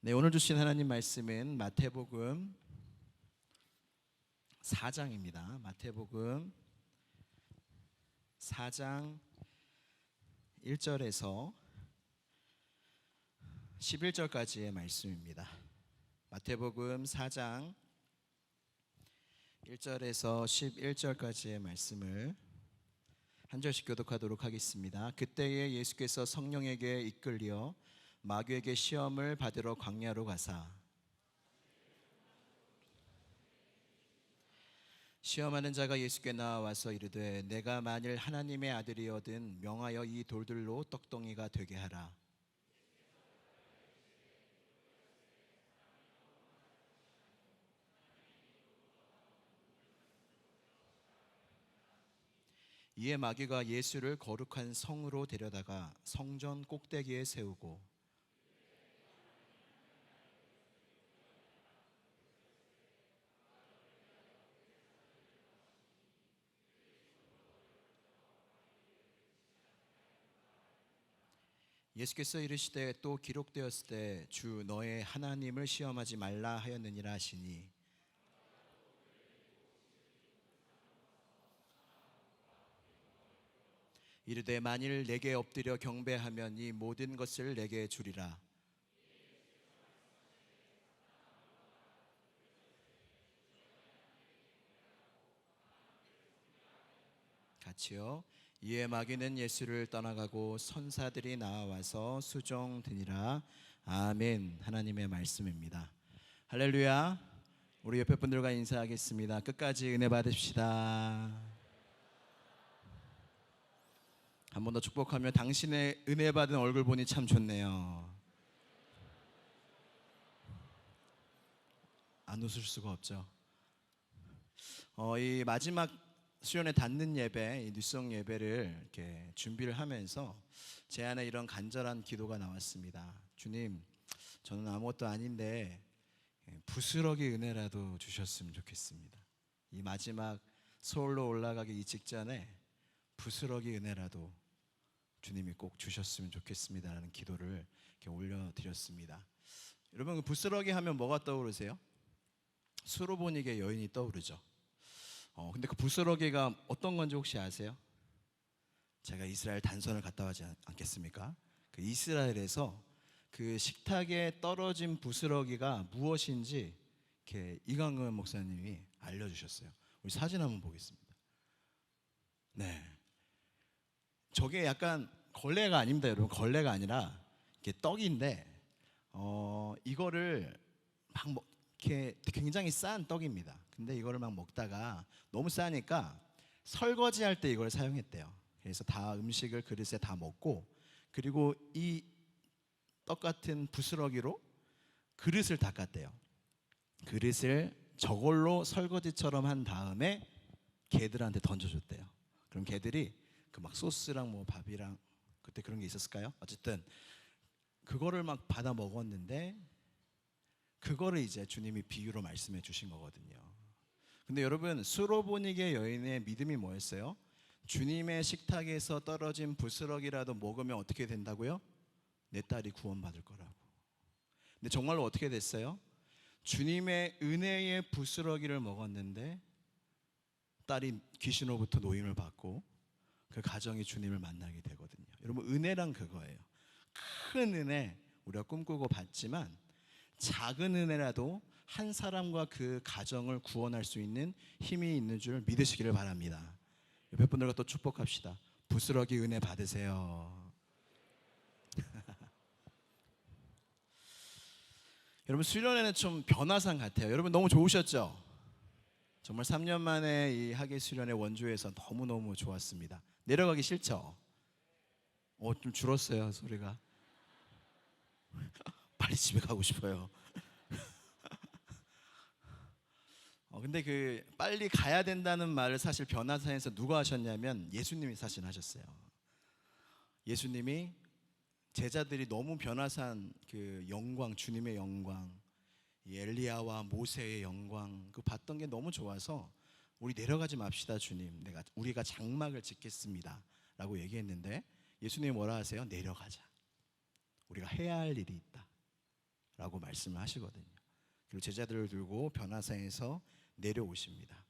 네, 오늘 주신 하나님 말씀은 마태복음 4장입니다. 마태복음 4장 1절에서 11절까지의 말씀입니다. 마태복음 4장 1절에서 11절까지의 말씀을 한 절씩 교독하도록 하겠습니다. 그때에 예수께서 성령에게 이끌려 마귀에게 시험을 받으러 광야로 가사 시험하는 자가 예수께 나와서 이르되 내가 만일 하나님의 아들이거든 명하여 이 돌들로 떡덩이가 되게 하라. 이에 마귀가 예수를 거룩한 성으로 데려다가 성전 꼭대기에 세우고 예수께서 이르시되 또 기록되었을 때 주 너의 하나님을 시험하지 말라 하였느니라 하시니 이르되 만일 내게 엎드려 경배하면 이 모든 것을 내게 주리라. 같이요. 이에 마귀는 예수를 떠나가고 선사들이 나와서 수종드니라. 아멘. 하나님의 말씀입니다. 할렐루야. 우리 옆에 분들과 인사하겠습니다. 끝까지 은혜 받으십시다. 한 번 더 축복하며 당신의 은혜 받은 얼굴 보니 참 좋네요. 안 웃을 수가 없죠. 이 마지막 수련회 닫는 예배, 이 뉴성 예배를 이렇게 준비를 하면서 제 안에 이런 간절한 기도가 나왔습니다. 주님, 저는 아무것도 아닌데 부스러기 은혜라도 주셨으면 좋겠습니다. 이 마지막 서울로 올라가기 이 직전에 부스러기 은혜라도 주님이 꼭 주셨으면 좋겠습니다라는 기도를 이렇게 올려드렸습니다. 여러분, 그 부스러기 하면 뭐가 떠오르세요? 수로보니게 여인이 떠오르죠. 근데 그 부스러기가 어떤 건지 혹시 아세요? 제가 이스라엘 단선을 갔다 오지 않겠습니까? 그 이스라엘에서 그 식탁에 떨어진 부스러기가 무엇인지 이렇게 이강근 목사님이 알려주셨어요. 우리 사진 한번 보겠습니다. 네, 저게 약간 걸레가 아닙니다, 여러분. 걸레가 아니라 이게 떡인데, 이거를 막 이렇게 굉장히 싼 떡입니다. 근데 이거를 막 먹다가 너무 싸니까 설거지할 때 이걸 사용했대요. 그래서 다 음식을 그릇에 다 먹고, 그리고 이 떡 같은 부스러기로 그릇을 닦았대요. 그릇을 저걸로 설거지처럼 한 다음에 개들한테 던져줬대요. 그럼 개들이 그 막 소스랑 뭐 밥이랑 그때 그런 게 있었을까요? 어쨌든 그거를 막 받아 먹었는데 그거를 이제 주님이 비유로 말씀해 주신 거거든요. 근데 여러분, 수로보니게 여인의 믿음이 뭐였어요? 주님의 식탁에서 떨어진 부스러기라도 먹으면 어떻게 된다고요? 내 딸이 구원받을 거라고. 근데 정말로 어떻게 됐어요? 주님의 은혜의 부스러기를 먹었는데 딸이 귀신으로부터 노임을 받고 그 가정이 주님을 만나게 되거든요. 여러분, 은혜란 그거예요. 큰 은혜 우리가 꿈꾸고 받지만 작은 은혜라도 한 사람과 그 가정을 구원할 수 있는 힘이 있는 줄 믿으시기를 바랍니다. 옆에 분들과 또 축복합시다. 부스러기 은혜 받으세요. 여러분, 수련회는 좀 변화산 같아요. 여러분 너무 좋으셨죠? 정말 3년 만에 이 학예 수련회 원주에서 너무너무 좋았습니다. 내려가기 싫죠? 좀 줄었어요, 소리가. 빨리 집에 가고 싶어요. 근데 그 빨리 가야 된다는 말을 사실 변화산에서 누가 하셨냐면 예수님이 사실 하셨어요. 예수님이 제자들이 너무 변화산 그 영광, 주님의 영광, 이 엘리야와 모세의 영광 그 봤던 게 너무 좋아서 우리 내려가지 맙시다 주님, 우리가 장막을 짓겠습니다 라고 얘기했는데 예수님이 뭐라 하세요? 내려가자, 우리가 해야 할 일이 있다 라고 말씀을 하시거든요. 그리고 제자들을 들고 변화산에서 내려오십니다.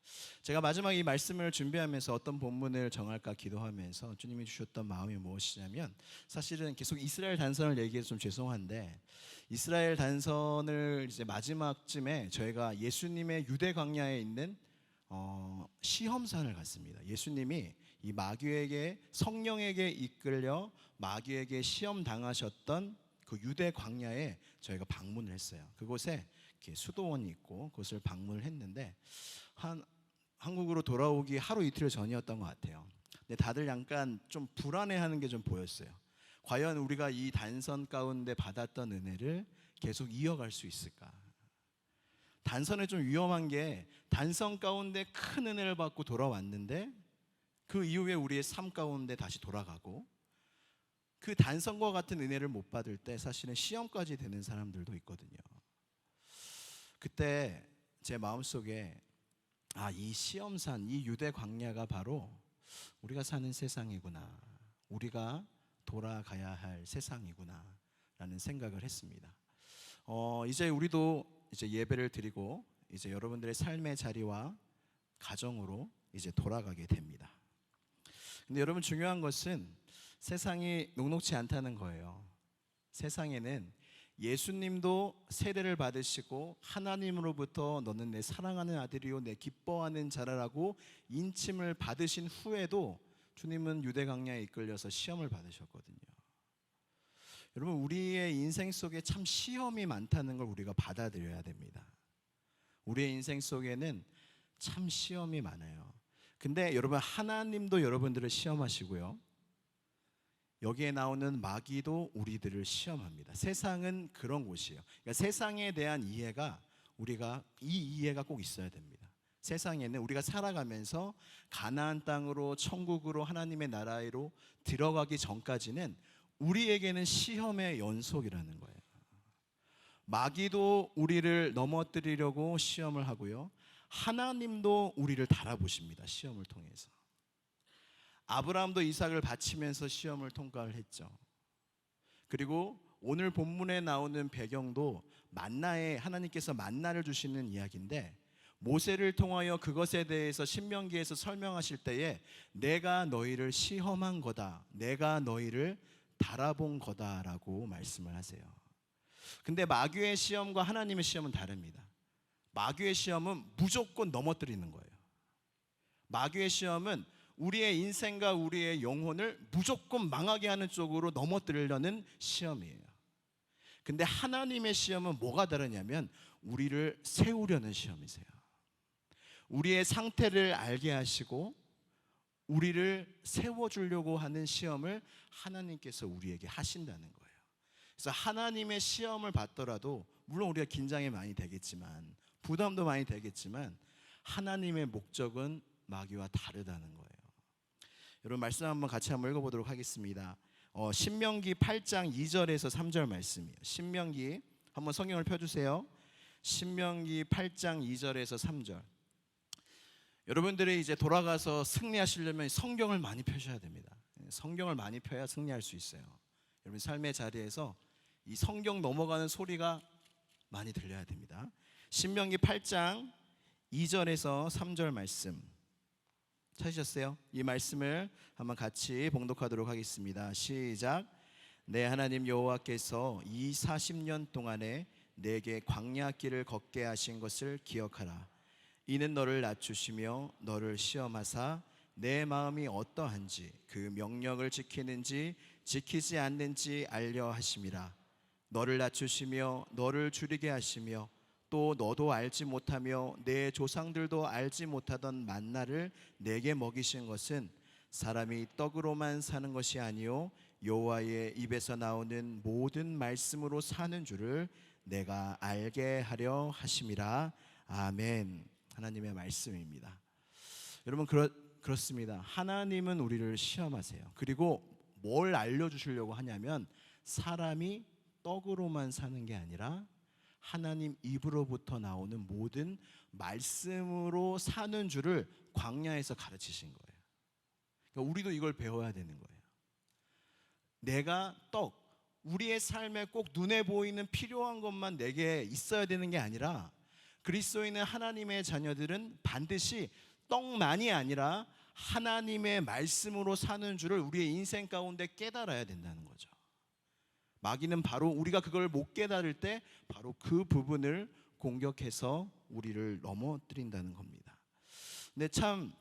제가 마지막 이 말씀을 준비하면서 어떤 본문을 정할까 기도하면서 주님이 주셨던 마음이 무엇이냐면, 사실은 계속 이스라엘 단선을 얘기해서 좀 죄송한데, 이스라엘 단선을 이제 마지막쯤에 저희가 예수님의 유대 광야에 있는 시험산을 갔습니다. 예수님이 이 마귀에게, 성령에게 이끌려 마귀에게 시험 당하셨던 그 유대 광야에 저희가 방문을 했어요. 그곳에 이렇게 수도원이 있고 그것을 방문을 했는데, 한국으로 돌아오기 하루 이틀 전이었던 것 같아요. 근데 다들 약간 좀 불안해하는 게 좀 보였어요. 과연 우리가 이 단선 가운데 받았던 은혜를 계속 이어갈 수 있을까? 단선에 좀 위험한 게, 단선 가운데 큰 은혜를 받고 돌아왔는데 그 이후에 우리의 삶 가운데 다시 돌아가고, 그 단선과 같은 은혜를 못 받을 때 사실은 시험까지 되는 사람들도 있거든요. 그때 제 마음속에 이 시험산, 이 유대 광야가 바로 우리가 사는 세상이구나, 우리가 돌아가야 할 세상이구나 라는 생각을 했습니다. 이제 우리도 이제 예배를 드리고 이제 여러분들의 삶의 자리와 가정으로 이제 돌아가게 됩니다. 근데 여러분, 중요한 것은 세상이 녹록지 않다는 거예요. 세상에는 예수님도 세례를 받으시고 하나님으로부터 너는 내 사랑하는 아들이요 내 기뻐하는 자라라고 인침을 받으신 후에도 주님은 유대 광야에 이끌려서 시험을 받으셨거든요. 여러분, 우리의 인생 속에 참 시험이 많다는 걸 우리가 받아들여야 됩니다. 우리의 인생 속에는 참 시험이 많아요. 근데 여러분, 하나님도 여러분들을 시험하시고요, 여기에 나오는 마귀도 우리들을 시험합니다. 세상은 그런 곳이에요. 그러니까 세상에 대한 이해가, 우리가 이 이해가 꼭 있어야 됩니다. 세상에는 우리가 살아가면서 가나안 땅으로, 천국으로, 하나님의 나라로 들어가기 전까지는 우리에게는 시험의 연속이라는 거예요. 마귀도 우리를 넘어뜨리려고 시험을 하고요, 하나님도 우리를 달아보십니다. 시험을 통해서. 아브라함도 이삭을 바치면서 시험을 통과를 했죠. 그리고 오늘 본문에 나오는 배경도 만나에, 하나님께서 만나를 주시는 이야기인데, 모세를 통하여 그것에 대해서 신명기에서 설명하실 때에 내가 너희를 시험한 거다, 내가 너희를 달아본 거다라고 말씀을 하세요. 근데 마귀의 시험과 하나님의 시험은 다릅니다. 마귀의 시험은 무조건 넘어뜨리는 거예요. 마귀의 시험은 우리의 인생과 우리의 영혼을 무조건 망하게 하는 쪽으로 넘어뜨리려는 시험이에요. 근데 하나님의 시험은 뭐가 다르냐면 우리를 세우려는 시험이세요. 우리의 상태를 알게 하시고 우리를 세워주려고 하는 시험을 하나님께서 우리에게 하신다는 거예요. 그래서 하나님의 시험을 받더라도, 물론 우리가 긴장이 많이 되겠지만, 부담도 많이 되겠지만, 하나님의 목적은 마귀와 다르다는 거예요. 여러분, 말씀 한번 같이 한번 읽어보도록 하겠습니다. 신명기 8장 2절에서 3절 말씀이에요. 신명기, 한번 성경을 펴주세요. 신명기 8장 2절에서 3절. 여러분들이 이제 돌아가서 승리하시려면 성경을 많이 펴셔야 됩니다. 성경을 많이 펴야 승리할 수 있어요. 여러분, 삶의 자리에서 이 성경 넘어가는 소리가 많이 들려야 됩니다. 신명기 8장 2절에서 3절 말씀 찾으셨어요? 이 말씀을 한번 같이 봉독하도록 하겠습니다. 시작. 내 하나님 여호와께서 이 40년 동안에 내게 광야 길을 걷게 하신 것을 기억하라. 이는 너를 낮추시며 너를 시험하사 내 마음이 어떠한지 그 명령을 지키는지 지키지 않는지 알려 하심이라. 너를 낮추시며 너를 줄이게 하시며 또 너도 알지 못하며 내 조상들도 알지 못하던 만나를 내게 먹이신 것은 사람이 떡으로만 사는 것이 아니요 여호와의 입에서 나오는 모든 말씀으로 사는 줄을 내가 알게 하려 하심이라. 아멘. 하나님의 말씀입니다. 여러분, 그렇습니다. 하나님은 우리를 시험하세요. 그리고 뭘 알려주시려고 하냐면 사람이 떡으로만 사는 게 아니라 하나님 입으로부터 나오는 모든 말씀으로 사는 줄을 광야에서 가르치신 거예요. 그러니까 우리도 이걸 배워야 되는 거예요. 내가 떡, 우리의 삶에 꼭 눈에 보이는 필요한 것만 내게 있어야 되는 게 아니라 그리스도인은 하나님의 자녀들은 반드시 떡만이 아니라 하나님의 말씀으로 사는 줄을 우리의 인생 가운데 깨달아야 된다는 거죠. 마귀는 바로 우리가 그걸 못 깨달을 때 바로 그 부분을 공격해서 우리를 넘어뜨린다는 겁니다. 근데 참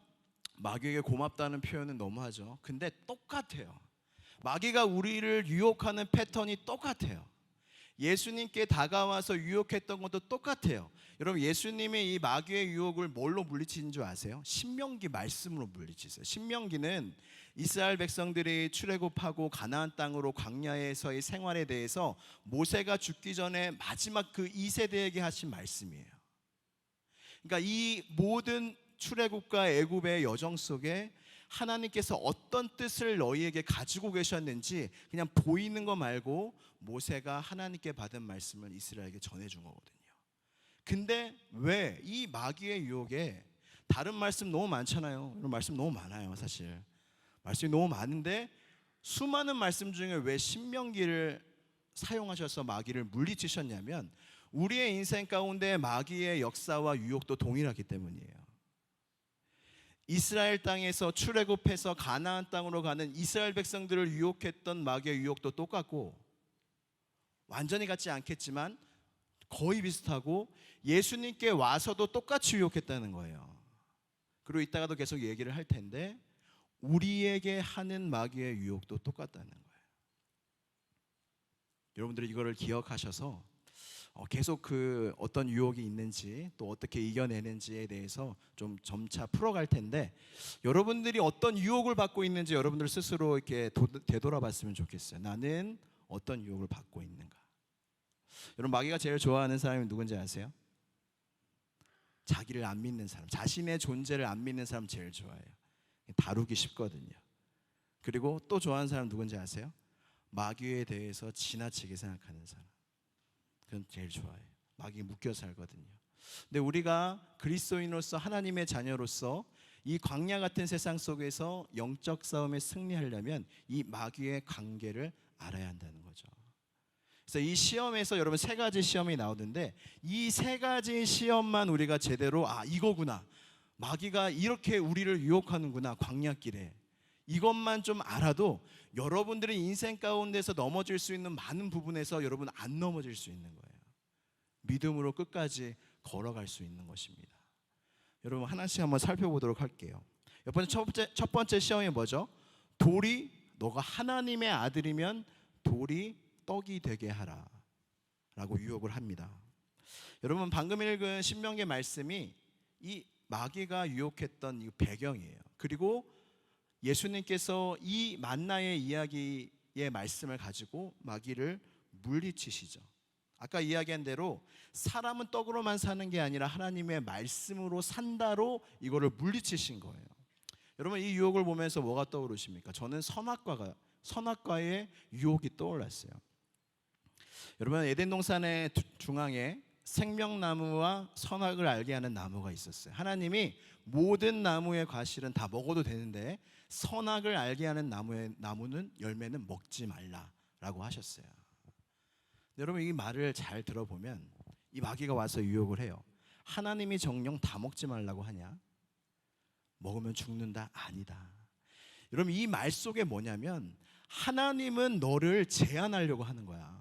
마귀에게 고맙다는 표현은 너무하죠. 근데 똑같아요. 마귀가 우리를 유혹하는 패턴이 똑같아요. 예수님께 다가와서 유혹했던 것도 똑같아요. 여러분, 예수님의 이 마귀의 유혹을 뭘로 물리치는 줄 아세요? 신명기 말씀으로 물리치세요. 신명기는 이스라엘 백성들이 출애굽하고 가나안 땅으로 광야에서의 생활에 대해서 모세가 죽기 전에 마지막 그 2세대에게 하신 말씀이에요. 그러니까 이 모든 출애굽과 애굽의 여정 속에 하나님께서 어떤 뜻을 너희에게 가지고 계셨는지 그냥 보이는 거 말고 모세가 하나님께 받은 말씀을 이스라엘에게 전해준 거거든요. 근데 왜 이 마귀의 유혹에 다른 말씀 너무 많잖아요. 이런 말씀 너무 많아요. 사실 말씀이 너무 많은데 수많은 말씀 중에 왜 신명기를 사용하셔서 마귀를 물리치셨냐면 우리의 인생 가운데 마귀의 역사와 유혹도 동일하기 때문이에요. 이스라엘 땅에서 출애굽해서 가나안 땅으로 가는 이스라엘 백성들을 유혹했던 마귀의 유혹도 똑같고 완전히 같지 않겠지만 거의 비슷하고 예수님께 와서도 똑같이 유혹했다는 거예요. 그리고 이따가도 계속 얘기를 할 텐데 우리에게 하는 마귀의 유혹도 똑같다는 거예요. 여러분들이 이거를 기억하셔서 계속 그 어떤 유혹이 있는지 또 어떻게 이겨내는지에 대해서 좀 점차 풀어갈 텐데 여러분들이 어떤 유혹을 받고 있는지 여러분들 스스로 이렇게 되돌아봤으면 좋겠어요. 나는 어떤 유혹을 받고 있는가? 여러분, 마귀가 제일 좋아하는 사람이 누군지 아세요? 자기를 안 믿는 사람, 자신의 존재를 안 믿는 사람 제일 좋아해요. 다루기 쉽거든요. 그리고 또 좋아하는 사람 누군지 아세요? 마귀에 대해서 지나치게 생각하는 사람. 그건 제일 좋아해요. 마귀에 묶여 살거든요. 근데 우리가 그리스도인으로서 하나님의 자녀로서 이 광야 같은 세상 속에서 영적 싸움에 승리하려면 이 마귀의 관계를 알아야 한다는 거죠. 그래서 이 시험에서 여러분 세 가지 시험이 나오는데 이 세 가지 시험만 우리가 제대로 이거구나, 마귀가 이렇게 우리를 유혹하는구나, 광야길에 이것만 좀 알아도 여러분들의 인생 가운데서 넘어질 수 있는 많은 부분에서 여러분 안 넘어질 수 있는 거예요. 믿음으로 끝까지 걸어갈 수 있는 것입니다. 여러분 하나씩 한번 살펴보도록 할게요. 첫 번째 시험이 뭐죠? 돌이 너가 하나님의 아들이면 돌이 떡이 되게 하라 라고 유혹을 합니다. 여러분 방금 읽은 신명기 말씀이 이 마귀가 유혹했던 이 배경이에요. 그리고 예수님께서 이 만나의 이야기의 말씀을 가지고 마귀를 물리치시죠. 아까 이야기한 대로 사람은 떡으로만 사는 게 아니라 하나님의 말씀으로 산다로 이거를 물리치신 거예요. 여러분 이 유혹을 보면서 뭐가 떠오르십니까? 저는 선악과의 유혹이 떠올랐어요. 여러분 에덴 동산의 중앙에 생명나무와 선악을 알게 하는 나무가 있었어요. 하나님이 모든 나무의 과실은 다 먹어도 되는데 선악을 알게 하는 나무는 열매는 먹지 말라라고 하셨어요. 여러분 이 말을 잘 들어보면 이 마귀가 와서 유혹을 해요. 하나님이 정령 다 먹지 말라고 하냐? 먹으면 죽는다? 아니다. 여러분 이 말 속에 뭐냐면 하나님은 너를 제한하려고 하는 거야.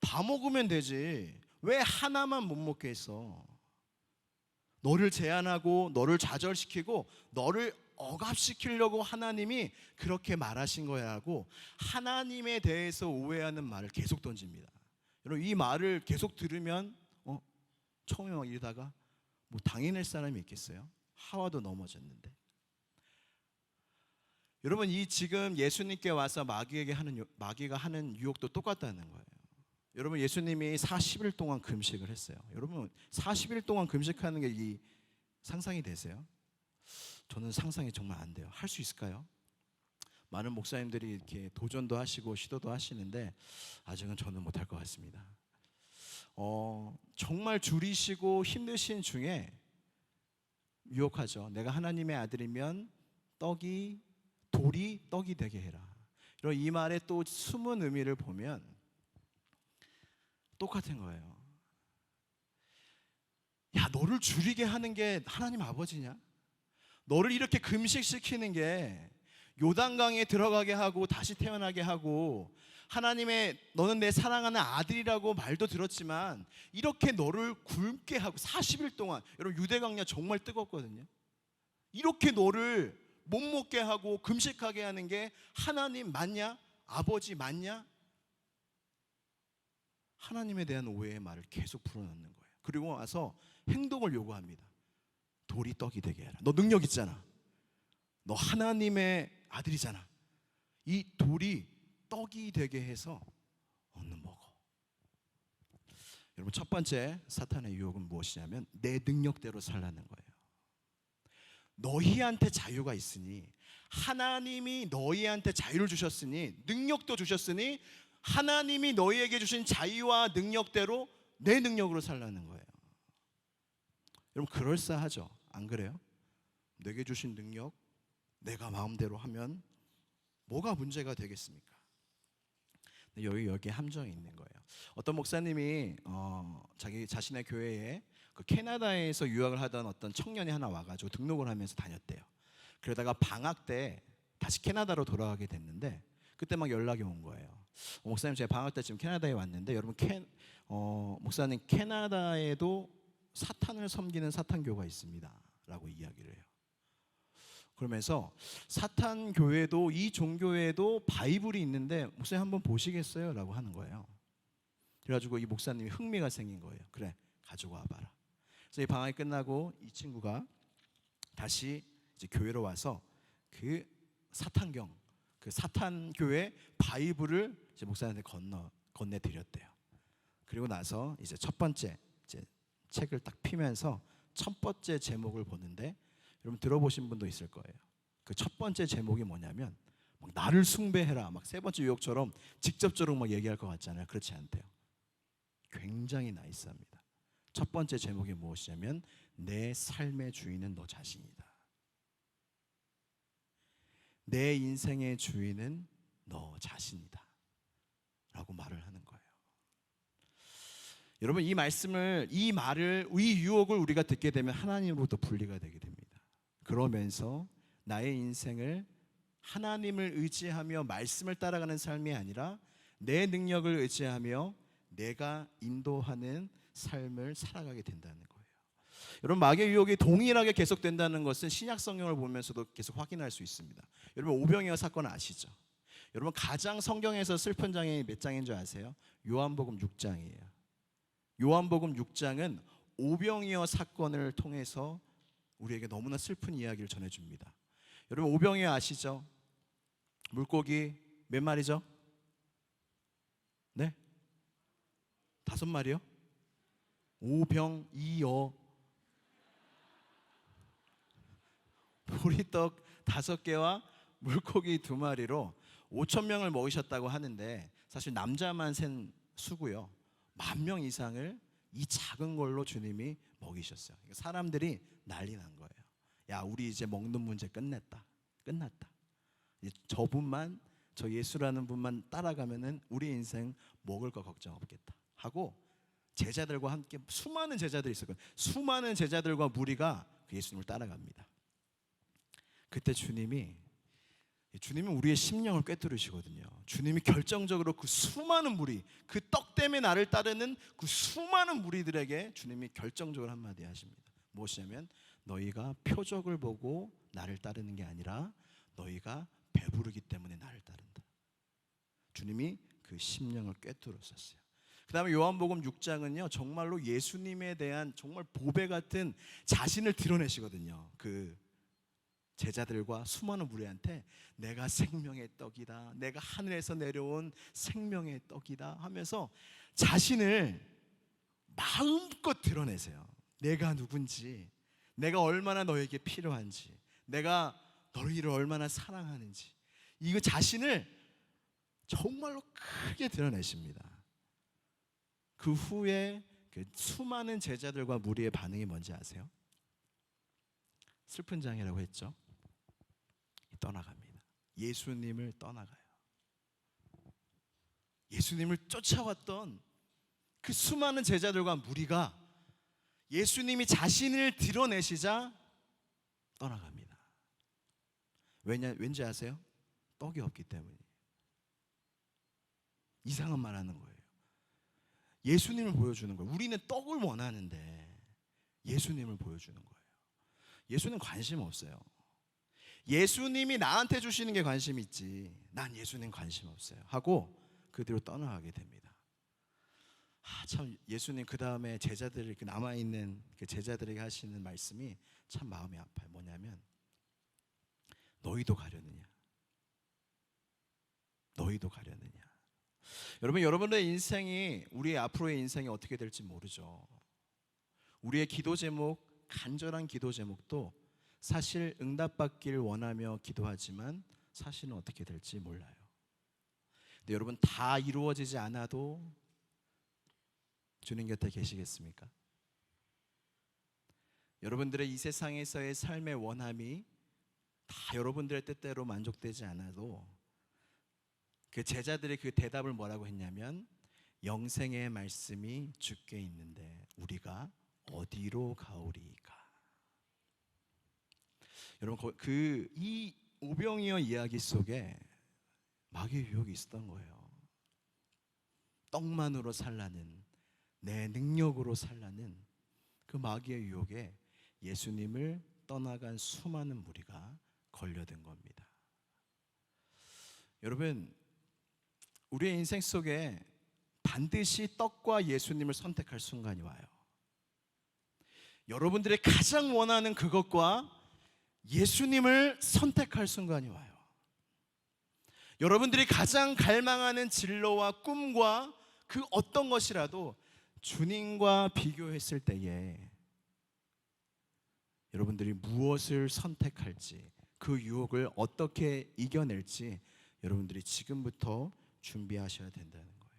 다 먹으면 되지 왜 하나만 못 먹게 했어? 너를 제한하고 너를 좌절시키고 너를 억압시키려고 하나님이 그렇게 말하신 거야라고 하나님에 대해서 오해하는 말을 계속 던집니다. 여러분 이 말을 계속 들으면 처음에 막 이러다가 뭐 당해낼 사람이 있겠어요? 하와도 넘어졌는데. 여러분 이 지금 예수님께 와서 마귀가 하는 유혹도 똑같다는 거예요. 여러분 예수님이 40일 동안 금식을 했어요. 여러분 40일 동안 금식하는 게 이 상상이 되세요? 저는 상상이 정말 안 돼요. 할 수 있을까요? 많은 목사님들이 이렇게 도전도 하시고 시도도 하시는데 아직은 저는 못할 것 같습니다. 정말 줄이시고 힘드신 중에 유혹하죠. 내가 하나님의 아들이면 돌이 떡이 되게 해라. 그리고 이 말의 또 숨은 의미를 보면 똑같은 거예요. 야, 너를 줄이게 하는 게 하나님 아버지냐? 너를 이렇게 금식시키는 게 요단강에 들어가게 하고 다시 태어나게 하고 하나님의 너는 내 사랑하는 아들이라고 말도 들었지만 이렇게 너를 굶게 하고 40일 동안, 여러분 유대강야 정말 뜨겁거든요. 이렇게 너를 못 먹게 하고 금식하게 하는 게 하나님 맞냐? 아버지 맞냐? 하나님에 대한 오해의 말을 계속 불어넣는 거예요. 그리고 와서 행동을 요구합니다. 돌이 떡이 되게 해라. 너 능력 있잖아. 너 하나님의 아들이잖아. 이 돌이 떡이 되게 해서 얼른 먹어. 여러분, 첫 번째 사탄의 유혹은 무엇이냐면 내 능력대로 살라는 거예요. 너희한테 자유가 있으니, 하나님이 너희한테 자유를 주셨으니, 능력도 주셨으니 하나님이 너희에게 주신 자유와 능력대로 내 능력으로 살라는 거예요. 여러분, 그럴싸하죠? 안 그래요? 내게 주신 능력 내가 마음대로 하면 뭐가 문제가 되겠습니까? 여기 함정이 있는 거예요. 어떤 목사님이 자기 자신의 교회에 그 캐나다에서 유학을 하던 어떤 청년이 하나 와가지고 등록을 하면서 다녔대요. 그러다가 방학 때 다시 캐나다로 돌아가게 됐는데 그때 막 연락이 온 거예요. 목사님, 제가 방학 때 지금 캐나다에 왔는데 여러분 목사님, 캐나다에도 사탄을 섬기는 사탄교가 있습니다 라고 이야기를 해요. 그러면서 사탄 교회도, 이 종교에도 바이블이 있는데 목사님 한번 보시겠어요? 라고 하는 거예요. 그래가지고 이 목사님이 흥미가 생긴 거예요. 그래, 가지고 와봐라. 그래서 이 방학이 끝나고 이 친구가 다시 이제 교회로 와서 그 사탄경, 그 사탄 교회 바이블을 이제 목사님한테 건네드렸대요. 그리고 나서 이제 첫 번째 이제 책을 딱 피면서 첫 번째 제목을 보는데, 여러분 들어보신 분도 있을 거예요. 그 첫 번째 제목이 뭐냐면 막 나를 숭배해라, 막 세 번째 유혹처럼 직접적으로 막 얘기할 것 같잖아요. 그렇지 않대요. 굉장히 나이스합니다. 첫 번째 제목이 무엇이냐면 내 삶의 주인은 너 자신이다. 내 인생의 주인은 너 자신이다 라고 말을 하는 거예요. 여러분, 이 유혹을 우리가 듣게 되면 하나님으로부터 분리가 되게 됩니다. 그러면서 나의 인생을 하나님을 의지하며 말씀을 따라가는 삶이 아니라 내 능력을 의지하며 내가 인도하는 삶을 살아가게 된다는 거예요. 여러분, 마귀의 유혹이 동일하게 계속된다는 것은 신약 성경을 보면서도 계속 확인할 수 있습니다. 여러분, 오병이어 사건 아시죠? 여러분, 가장 성경에서 슬픈 장이 몇 장인 줄 아세요? 요한복음 6장이에요. 요한복음 6장은 오병이어 사건을 통해서 우리에게 너무나 슬픈 이야기를 전해줍니다. 여러분, 오병이어 아시죠? 물고기 몇 마리죠? 네? 5마리요? 오병이어. 보리떡 5개와 물고기 2마리로 5,000명을 먹이셨다고 하는데 사실 남자만 센 수고요. 10,000명 이상을 이 작은 걸로 주님이 먹이셨어요. 사람들이 난리 난 거예요. 야, 우리 이제 먹는 문제 끝났다. 이제 저분만, 저 예수라는 분만 따라가면은 우리 인생 먹을 거 걱정 없겠다 하고 제자들과 함께 수많은 제자들이 있었거든요. 수많은 제자들과 무리가 그 예수님을 따라갑니다. 그때 주님이 우리의 심령을 꿰뚫으시거든요. 주님이 결정적으로 그 수많은 무리, 그 떡 때문에 나를 따르는 그 수많은 무리들에게 주님이 결정적으로 한마디 하십니다. 무엇이냐면 너희가 표적을 보고 나를 따르는 게 아니라 너희가 배부르기 때문에 나를 따른다. 주님이 그 심령을 꿰뚫었었어요. 그 다음에 요한복음 6장은요 정말로 예수님에 대한 정말 보배 같은 자신을 드러내시거든요. 그 제자들과 수많은 무리한테 내가 생명의 떡이다, 내가 하늘에서 내려온 생명의 떡이다 하면서 자신을 마음껏 드러내세요. 내가 누군지, 내가 얼마나 너에게 필요한지, 내가 너희를 얼마나 사랑하는지, 이거 자신을 정말로 크게 드러내십니다. 그 후에 그 수많은 제자들과 무리의 반응이 뭔지 아세요? 슬픈 장이라고 했죠. 떠나갑니다. 예수님을 떠나가요. 예수님을 쫓아왔던 그 수많은 제자들과 무리가 예수님이 자신을 드러내시자 떠나갑니다. 왠지 아세요? 떡이 없기 때문이에요. 이상한 말 하는 거예요. 예수님을 보여주는 거예요. 우리는 떡을 원하는데 예수님을 보여주는 거예요. 예수님 관심 없어요. 예수님이 나한테 주시는 게 관심 있지, 난 예수님 관심 없어요 하고 그대로 떠나가게 됩니다. 참 예수님 그 다음에 제자들이, 남아있는 그 제자들에게 하시는 말씀이 참 마음이 아파요. 뭐냐면 너희도 가려느냐, 너희도 가려느냐. 여러분, 여러분의 인생이, 우리의 앞으로의 인생이 어떻게 될지 모르죠. 우리의 기도 제목, 간절한 기도 제목도 사실 응답받길 원하며 기도하지만 사실은 어떻게 될지 몰라요. 근데 여러분, 다 이루어지지 않아도 주님 곁에 계시겠습니까? 여러분들의 이 세상에서의 삶의 원함이 다 여러분들의 뜻대로 만족되지 않아도 그 제자들의 그 대답을 뭐라고 했냐면, 영생의 말씀이 주께 있는데 우리가 어디로 가오리이까. 여러분, 이 오병이어 이야기 속에 마귀의 유혹이 있었던 거예요. 떡만으로 살라는, 내 능력으로 살라는 그 마귀의 유혹에 예수님을 떠나간 수많은 무리가 걸려든 겁니다. 여러분, 우리의 인생 속에 반드시 떡과 예수님을 선택할 순간이 와요. 여러분들의 가장 원하는 그것과 예수님을 선택할 순간이 와요. 여러분들이 가장 갈망하는 진로와 꿈과 그 어떤 것이라도 주님과 비교했을 때에 여러분들이 무엇을 선택할지, 그 유혹을 어떻게 이겨낼지 여러분들이 지금부터 준비하셔야 된다는 거예요.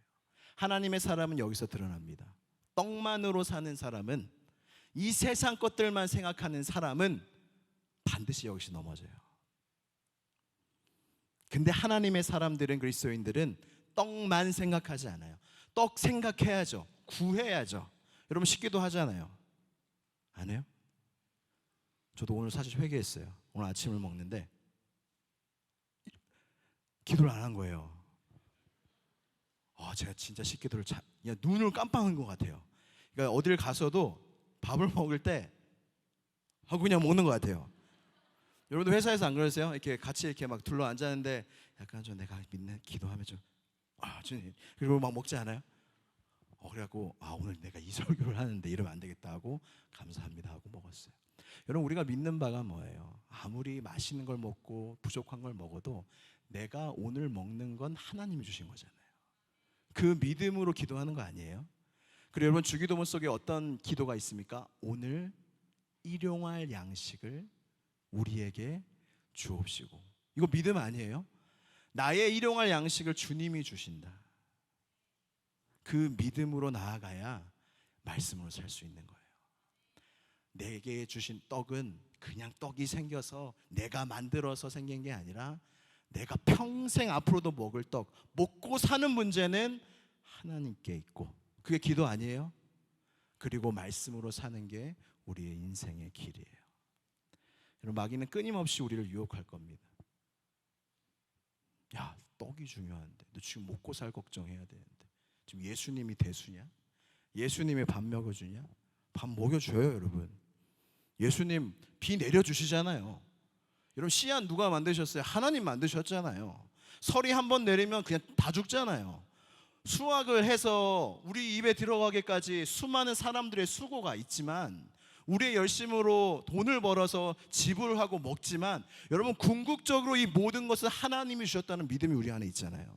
하나님의 사람은 여기서 드러납니다. 떡만으로 사는 사람은, 이 세상 것들만 생각하는 사람은 반드시 여기서 넘어져요. 근데 하나님의 사람들은, 그리스도인들은 떡만 생각하지 않아요. 떡 생각해야죠. 구해야죠. 여러분, 식기도 하잖아요. 안 해요? 저도 오늘 사실 회개했어요. 오늘 아침을 먹는데 기도를 안 한 거예요. 제가 진짜 식기도를 그냥 눈을 깜빡한 것 같아요. 그러니까 어딜 가서도 밥을 먹을 때 하고 그냥 먹는 것 같아요. 여러분도 회사에서 안 그러세요? 이렇게 같이 이렇게 막 둘러 앉았는데 약간 좀 내가 믿는 기도하면 좀 주님, 그리고 막 먹지 않아요? 그래갖고 오늘 내가 이 설교를 하는데 이러면 안 되겠다 하고 감사합니다 하고 먹었어요. 여러분, 우리가 믿는 바가 뭐예요? 아무리 맛있는 걸 먹고 부족한 걸 먹어도 내가 오늘 먹는 건 하나님이 주신 거잖아요. 그 믿음으로 기도하는 거 아니에요? 그리고 여러분, 주기도문 속에 어떤 기도가 있습니까? 오늘 일용할 양식을 우리에게 주옵시고. 이거 믿음 아니에요? 나의 일용할 양식을 주님이 주신다. 그 믿음으로 나아가야 말씀으로 살 수 있는 거예요. 내게 주신 떡은 그냥 떡이 생겨서 내가 만들어서 생긴 게 아니라 내가 평생 앞으로도 먹을 떡, 먹고 사는 문제는 하나님께 있고, 그게 기도 아니에요? 그리고 말씀으로 사는 게 우리의 인생의 길이에요. 여러분, 마귀는 끊임없이 우리를 유혹할 겁니다. 야, 떡이 중요한데 너 지금 먹고 살 걱정해야 되는데 지금 예수님이 대수냐? 예수님이 밥 먹여주냐? 밥 먹여줘요. 여러분, 예수님 비 내려주시잖아요. 여러분, 씨앗 누가 만드셨어요? 하나님 만드셨잖아요. 설이 한번 내리면 그냥 다 죽잖아요. 수확을 해서 우리 입에 들어가기까지 수많은 사람들의 수고가 있지만, 우리의 열심으로 돈을 벌어서 지불하고 먹지만, 여러분, 궁극적으로 이 모든 것은 하나님이 주셨다는 믿음이 우리 안에 있잖아요.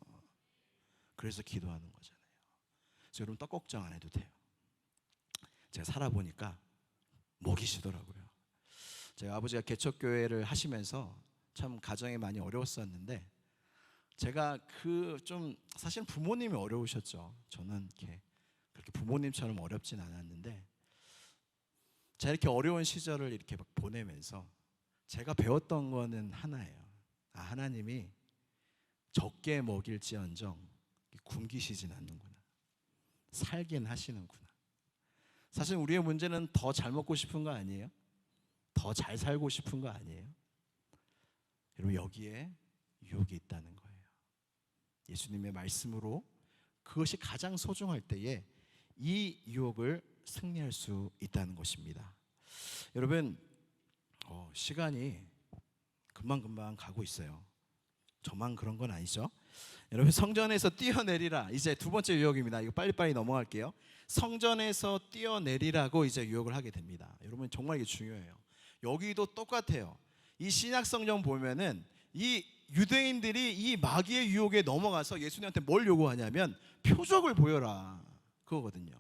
그래서 기도하는 거잖아요. 그래서 여러분, 떡 걱정 안 해도 돼요. 제가 살아보니까 먹이시더라고요. 제가 아버지가 개척교회를 하시면서 참 가정이 많이 어려웠었는데, 제가 좀 사실 부모님이 어려우셨죠. 저는 그렇게 부모님처럼 어렵진 않았는데, 제가 이렇게 어려운 시절을 이렇게 막 보내면서 제가 배웠던 거는 하나예요. 하나님이 적게 먹일지언정 굶기시진 않는구나. 살긴 하시는구나. 사실 우리의 문제는 더 잘 먹고 싶은 거 아니에요? 더 잘 살고 싶은 거 아니에요? 여러분, 여기에 유혹이 있다는 거예요. 예수님의 말씀으로 그것이 가장 소중할 때에 이 유혹을 승리할 수 있다는 것입니다. 여러분, 시간이 금방금방 가고 있어요. 저만 그런 건 아니죠? 여러분, 성전에서 뛰어내리라. 이제 두 번째 유혹입니다. 이거 빨리빨리 넘어갈게요. 성전에서 뛰어내리라고 이제 유혹을 하게 됩니다. 여러분, 정말 이게 중요해요. 여기도 똑같아요. 이 신약 성경 보면은 이 유대인들이 이 마귀의 유혹에 넘어가서 예수님한테 뭘 요구하냐면 표적을 보여라, 그거거든요.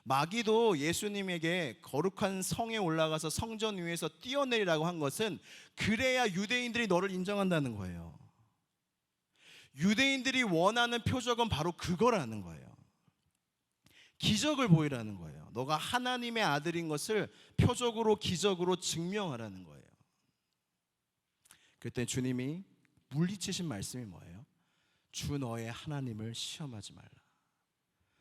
마귀도 예수님에게 거룩한 성에 올라가서 성전 위에서 뛰어내리라고 한 것은 그래야 유대인들이 너를 인정한다는 거예요. 유대인들이 원하는 표적은 바로 그거라는 거예요. 기적을 보이라는 거예요. 너가 하나님의 아들인 것을 표적으로, 기적으로 증명하라는 거예요. 그때 주님이 물리치신 말씀이 뭐예요? 주 너의 하나님을 시험하지 말라.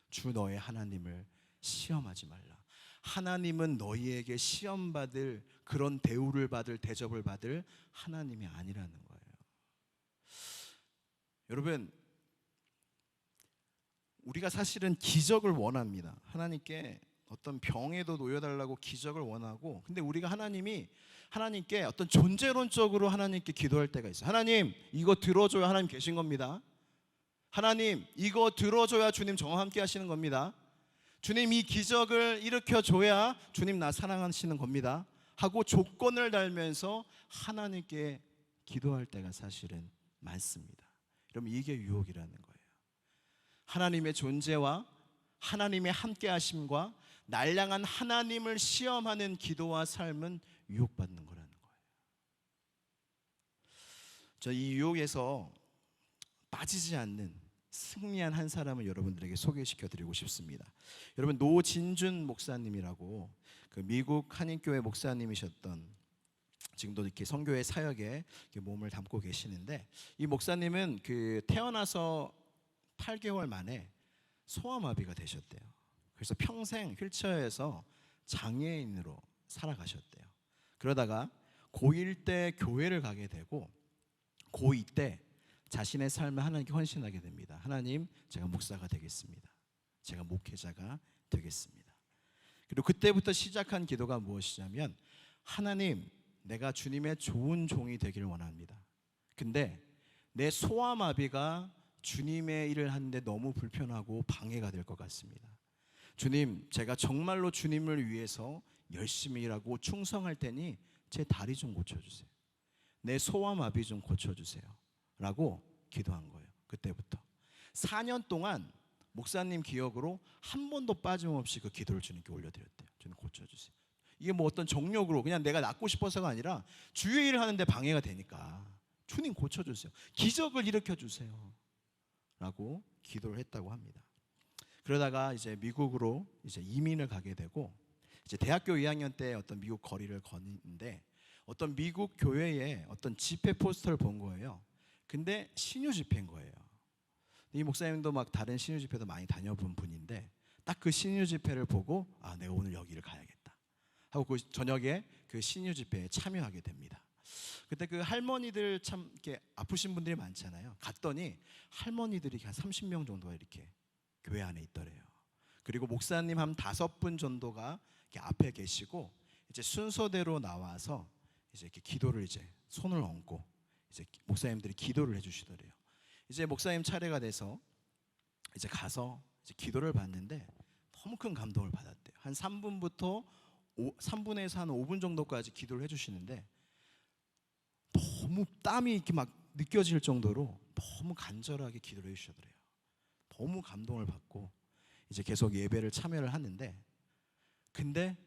주 너의 하나님을 시험하지 말라. 하나님은 너희에게 시험받을 그런 대우를 받을, 대접을 받을 하나님이 아니라는 거예요. 여러분, 우리가 사실은 기적을 원합니다. 하나님께 어떤 병에도 놓여달라고 기적을 원하고, 근데 우리가 하나님께 어떤 존재론적으로 하나님께 기도할 때가 있어요. 하나님, 이거 들어줘야 하나님 계신 겁니다. 하나님, 이거 들어줘야 주님 저와 함께 하시는 겁니다. 주님, 이 기적을 일으켜줘야 주님 나 사랑하시는 겁니다 하고 조건을 달면서 하나님께 기도할 때가 사실은 많습니다. 그럼 이게 유혹이라는 거예요. 하나님의 존재와 하나님의 함께하심과 날 향한 하나님을 시험하는 기도와 삶은 유혹받는 거라는 거예요. 저 이 유혹에서 빠지지 않는 승리한 한 사람을 여러분들에게 소개시켜 드리고 싶습니다. 여러분, 노진준 목사님이라고 그 미국 한인교회 목사님이셨던, 지금도 이렇게 선교회 사역에 몸을 담고 계시는데, 이 목사님은 그 태어나서 8개월 만에 소아마비가 되셨대요. 그래서 평생 휠체어에서 장애인으로 살아가셨대요. 그러다가 고1 때 교회를 가게 되고 고2 때 자신의 삶을 하나님께 헌신하게 됩니다. 하나님, 제가 목사가 되겠습니다. 제가 목회자가 되겠습니다. 그리고 그때부터 시작한 기도가 무엇이냐면, 하나님, 내가 주님의 좋은 종이 되기를 원합니다. 근데 내 소아마비가 주님의 일을 하는데 너무 불편하고 방해가 될 것 같습니다. 주님, 제가 정말로 주님을 위해서 열심히 일하고 충성할 테니 제 다리 좀 고쳐주세요. 내 소아마비 좀 고쳐주세요 라고 기도한 거예요. 그때부터 4년 동안 목사님 기억으로 한 번도 빠짐없이 그 기도를 주님께 올려드렸대요. 주님 고쳐주세요. 이게 뭐 어떤 정욕으로 그냥 내가 낫고 싶어서가 아니라 주의 일을 하는데 방해가 되니까 주님 고쳐주세요. 기적을 일으켜주세요 라고 기도를 했다고 합니다. 그러다가 이제 미국으로 이제 이민을 가게 되고, 이제 대학교 2학년 때 어떤 미국 거리를 걷는데 어떤 미국 교회에 어떤 집회 포스터를 본 거예요. 근데 신유 집회인 거예요. 이 목사님도 막 다른 신유 집회도 많이 다녀본 분인데 딱 그 신유 집회를 보고, 아, 내가 오늘 여기를 가야겠다 하고 그 저녁에 그 신유 집회에 참여하게 됩니다. 그때 그 할머니들 참 이렇게 아프신 분들이 많잖아요. 갔더니 할머니들이 한 30명 정도가 이렇게 교회 안에 있더래요. 그리고 목사님 한 5분 정도가 이렇게 앞에 계시고 이제 순서대로 나와서 이제 이렇게 기도를, 이제 손을 얹고 이제 목사님들이 기도를 해주시더래요. 이제 목사님 차례가 돼서 이제 가서 이제 기도를 받는데 너무 큰 감동을 받았대요. 한 3분에서 한 5분 정도까지 기도를 해주시는데 너무 땀이 이렇게 막 느껴질 정도로 너무 간절하게 기도를 해주시더래요. 너무 감동을 받고 이제 계속 예배를 참여를 하는데, 근데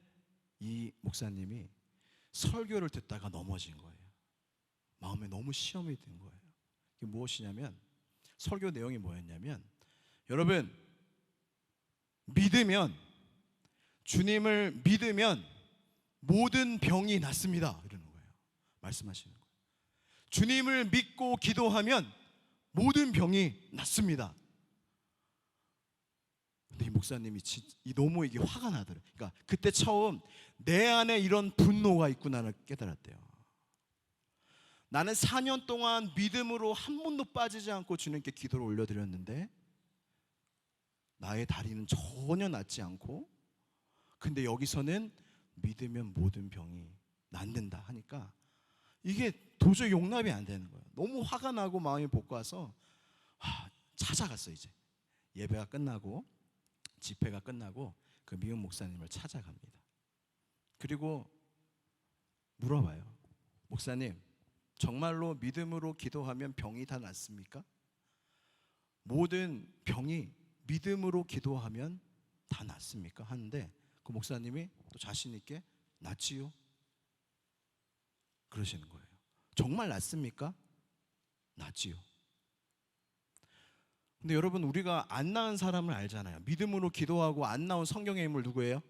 이 목사님이 설교를 듣다가 넘어진 거예요. 마음에 너무 시험이 든 거예요. 이게 무엇이냐면, 설교 내용이 뭐였냐면, 여러분, 믿으면, 주님을 믿으면 모든 병이 낫습니다 이러는 거예요. 말씀하시는 거예요. 주님을 믿고 기도하면 모든 병이 낫습니다. 근데 이 목사님이 너무 이게 화가 나더라고요. 그러니까 그때 처음 내 안에 이런 분노가 있구나를 깨달았대요. 나는 4년 동안 믿음으로 한 번도 빠지지 않고 주님께 기도를 올려드렸는데 나의 다리는 전혀 낫지 않고, 근데 여기서는 믿으면 모든 병이 낫는다 하니까 이게 도저히 용납이 안 되는 거예요. 너무 화가 나고 마음이 볶아서 찾아갔어요. 이제 예배가 끝나고 집회가 끝나고 그 미운 목사님을 찾아갑니다. 그리고 물어봐요. 목사님, 정말로 믿음으로 기도하면 병이 다 낫습니까? 모든 병이 믿음으로 기도하면 다 낫습니까? 하는데 그 목사님이 또 자신 있게 낫지요 그러시는 거예요. 정말 낫습니까? 낫지요. 근데 여러분, 우리가 안 나은 사람을 알잖아요. 믿음으로 기도하고 안 나온 성경의 인물 누구예요?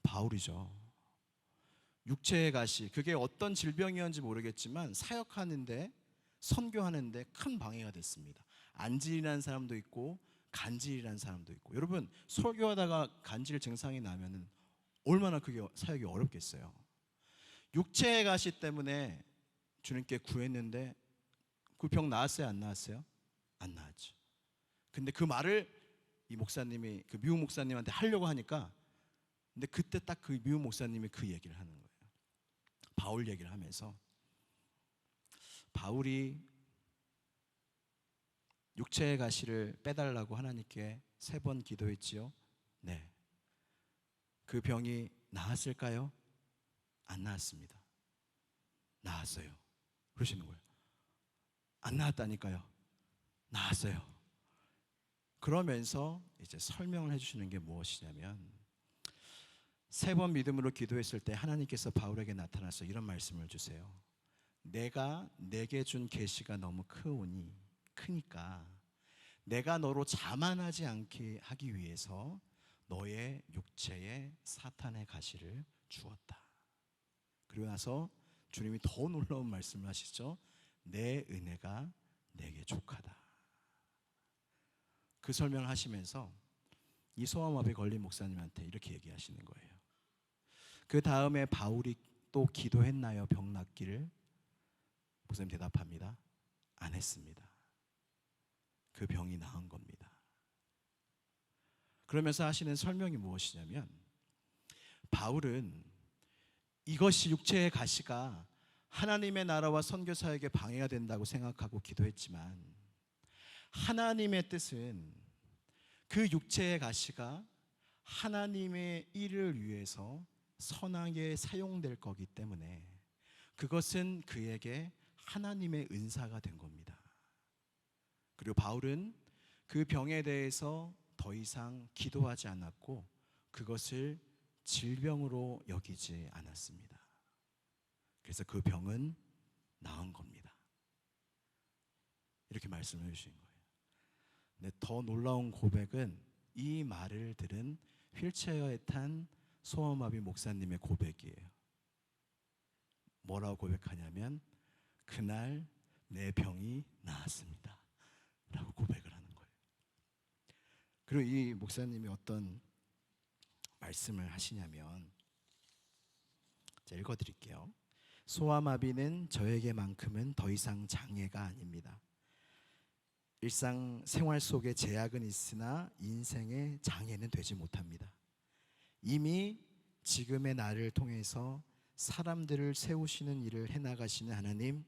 바울이죠. 육체의 가시, 그게 어떤 질병이었는지 모르겠지만 사역하는데, 선교하는데 큰 방해가 됐습니다. 안질이라는 사람도 있고 간질이라는 사람도 있고. 여러분, 설교하다가 간질 증상이 나면은 얼마나 그게 사역이 어렵겠어요. 육체의 가시 때문에 주님께 구했는데 그 병 나았어요, 안 나았어요? 안 나았죠. 근데 그 말을 이 목사님이 그 미국 목사님한테 하려고 하니까, 근데 그때 딱 그 미국 목사님이 그 얘기를 하는 거예요. 바울 얘기를 하면서, 바울이 육체의 가시를 빼달라고 하나님께 3번 기도했지요. 네. 그 병이 나았을까요? 안 나았습니다. 나았어요. 그러시는 거예요. 안 나았다니까요. 나았어요. 그러면서 이제 설명을 해주시는 게 무엇이냐면, 3번 믿음으로 기도했을 때 하나님께서 바울에게 나타나서 이런 말씀을 주세요. 내가 내게 준 계시가 너무 크니까 내가 너로 자만하지 않게 하기 위해서 너의 육체에 사탄의 가시를 주었다. 그리고 나서 주님이 더 놀라운 말씀을 하시죠. 내 은혜가 내게 족하다. 그 설명을 하시면서 이 소아마비에 걸린 목사님한테 이렇게 얘기하시는 거예요. 그 다음에 바울이 또 기도했나요? 병 낫기를? 목사님 대답합니다. 안 했습니다. 그 병이 나은 겁니다. 그러면서 하시는 설명이 무엇이냐면, 바울은 이것이 육체의 가시가 하나님의 나라와 선교 사역에 방해가 된다고 생각하고 기도했지만, 하나님의 뜻은 그 육체의 가시가 하나님의 일을 위해서 선하게 사용될 거기 때문에 그것은 그에게 하나님의 은사가 된 겁니다. 그리고 바울은 그 병에 대해서 더 이상 기도하지 않았고 그것을 질병으로 여기지 않았습니다. 그래서 그 병은 나은 겁니다. 이렇게 말씀해 주신 거예요. 근데 더 놀라운 고백은 이 말을 들은 휠체어에 탄 소아마비 목사님의 고백이에요. 뭐라고 고백하냐면, 그날 내 병이 나았습니다 라고 고백을 하는 거예요. 그리고 이 목사님이 어떤 말씀을 하시냐면, 제가 읽어드릴게요. 소아마비는 저에게만큼은 더 이상 장애가 아닙니다. 일상생활 속에 제약은 있으나 인생의 장애는 되지 못합니다. 이미 지금의 나를 통해서 사람들을 세우시는 일을 해나가시는 하나님,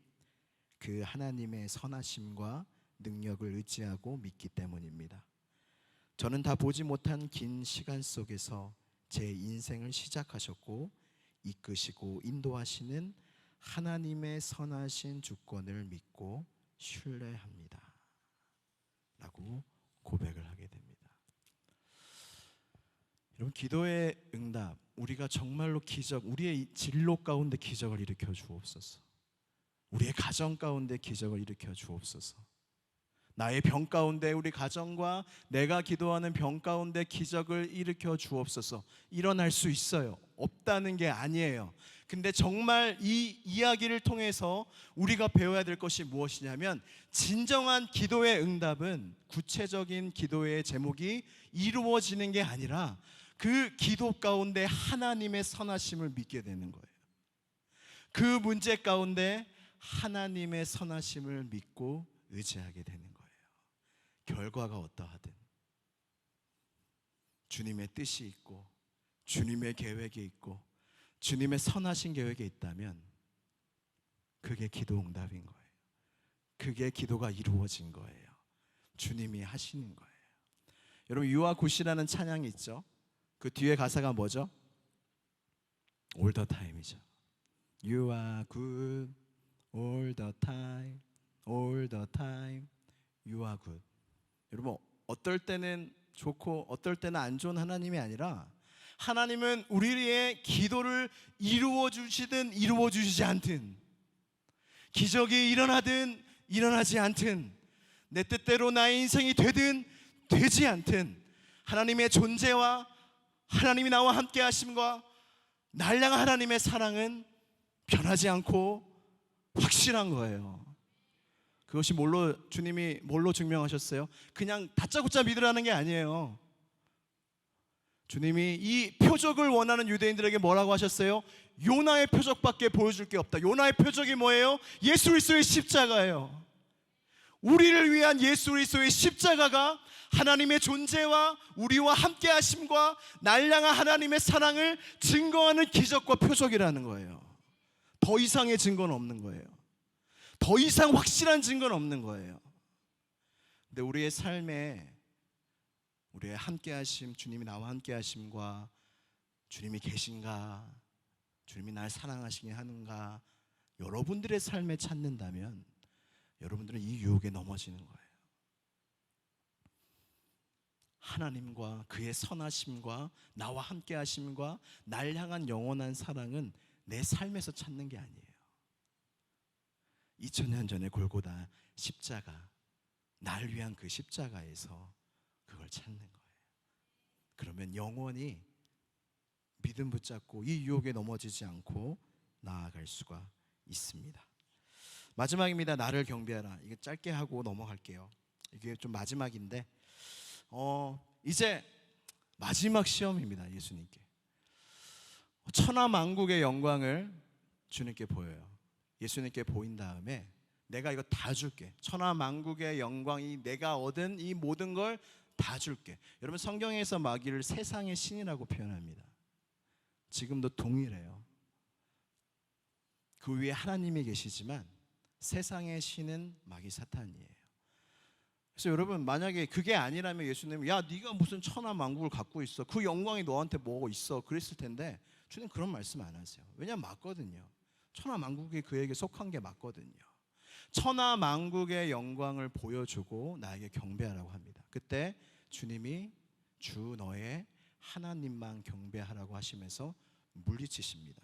그 하나님의 선하심과 능력을 의지하고 믿기 때문입니다. 저는 다 보지 못한 긴 시간 속에서 제 인생을 시작하셨고 이끄시고 인도하시는 하나님의 선하신 주권을 믿고 신뢰합니다 라고 고백을 하게 됩니다. 여러분, 기도의 응답, 우리가 정말로 기적, 우리의 진로 가운데 기적을 일으켜 주옵소서. 우리의 가정 가운데 기적을 일으켜 주옵소서. 나의 병 가운데 우리 가정과 내가 기도하는 병 가운데 기적을 일으켜 주옵소서. 일어날 수 있어요. 없다는 게 아니에요. 근데 정말 이 이야기를 통해서 우리가 배워야 될 것이 무엇이냐면, 진정한 기도의 응답은 구체적인 기도의 제목이 이루어지는 게 아니라 그 기도 가운데 하나님의 선하심을 믿게 되는 거예요. 그 문제 가운데 하나님의 선하심을 믿고 의지하게 되는 거예요. 결과가 어떠하든 주님의 뜻이 있고 주님의 계획이 있고 주님의 선하신 계획이 있다면 그게 기도 응답인 거예요. 그게 기도가 이루어진 거예요. 주님이 하시는 거예요. 여러분, 유아 굿이라는 찬양이 있죠. 그 뒤에 가사가 뭐죠? All the time이죠. You are good all the time, all the time. You are good. 여러분, 어떨 때는 좋고 어떨 때는 안 좋은 하나님이 아니라, 하나님은 우리의 기도를 이루어 주시든 이루어 주시지 않든, 기적이 일어나든 일어나지 않든, 내 뜻대로 나의 인생이 되든 되지 않든, 하나님의 존재와 하나님이 나와 함께 하심과 날 향한 하나님의 사랑은 변하지 않고 확실한 거예요. 그것이 주님이 뭘로 증명하셨어요? 그냥 다짜고짜 믿으라는 게 아니에요. 주님이 이 표적을 원하는 유대인들에게 뭐라고 하셨어요? 요나의 표적밖에 보여줄 게 없다. 요나의 표적이 뭐예요? 예수 그리스도의 십자가예요. 우리를 위한 예수 그리스도의 십자가가 하나님의 존재와 우리와 함께 하심과 날 향한 하나님의 사랑을 증거하는 기적과 표적이라는 거예요. 더 이상의 증거는 없는 거예요. 더 이상 확실한 증거는 없는 거예요. 근데 우리의 삶에 우리의 함께 하심, 주님이 나와 함께 하심과 주님이 계신가, 주님이 날 사랑하시게 하는가, 여러분들의 삶에 찾는다면 여러분들은 이 유혹에 넘어지는 거예요. 하나님과 그의 선하심과 나와 함께 하심과 날 향한 영원한 사랑은 내 삶에서 찾는 게 아니에요. 2000년 전에 골고다 십자가, 날 위한 그 십자가에서 그걸 찾는 거예요. 그러면 영원히 믿음 붙잡고 이 유혹에 넘어지지 않고 나아갈 수가 있습니다. 마지막입니다. 나를 경배하라. 이게 짧게 하고 넘어갈게요. 이게 좀 마지막인데 이제 마지막 시험입니다. 예수님께 천하만국의 영광을 주님께 보여요. 예수님께 보인 다음에 내가 이거 다 줄게. 천하만국의 영광이 내가 얻은 이 모든 걸 다 줄게. 여러분, 성경에서 마귀를 세상의 신이라고 표현합니다. 지금도 동일해요. 그 위에 하나님이 계시지만 세상의 신은 마귀 사탄이에요. 그래서 여러분, 만약에 그게 아니라면 예수님은 야, 네가 무슨 천하만국을 갖고 있어, 그 영광이 너한테 뭐 있어, 그랬을 텐데 주님 그런 말씀 안 하세요. 왜냐하면 맞거든요. 천하만국이 그에게 속한 게 맞거든요. 천하만국의 영광을 보여주고 나에게 경배하라고 합니다. 그때 주님이 주 너의 하나님만 경배하라고 하시면서 물리치십니다.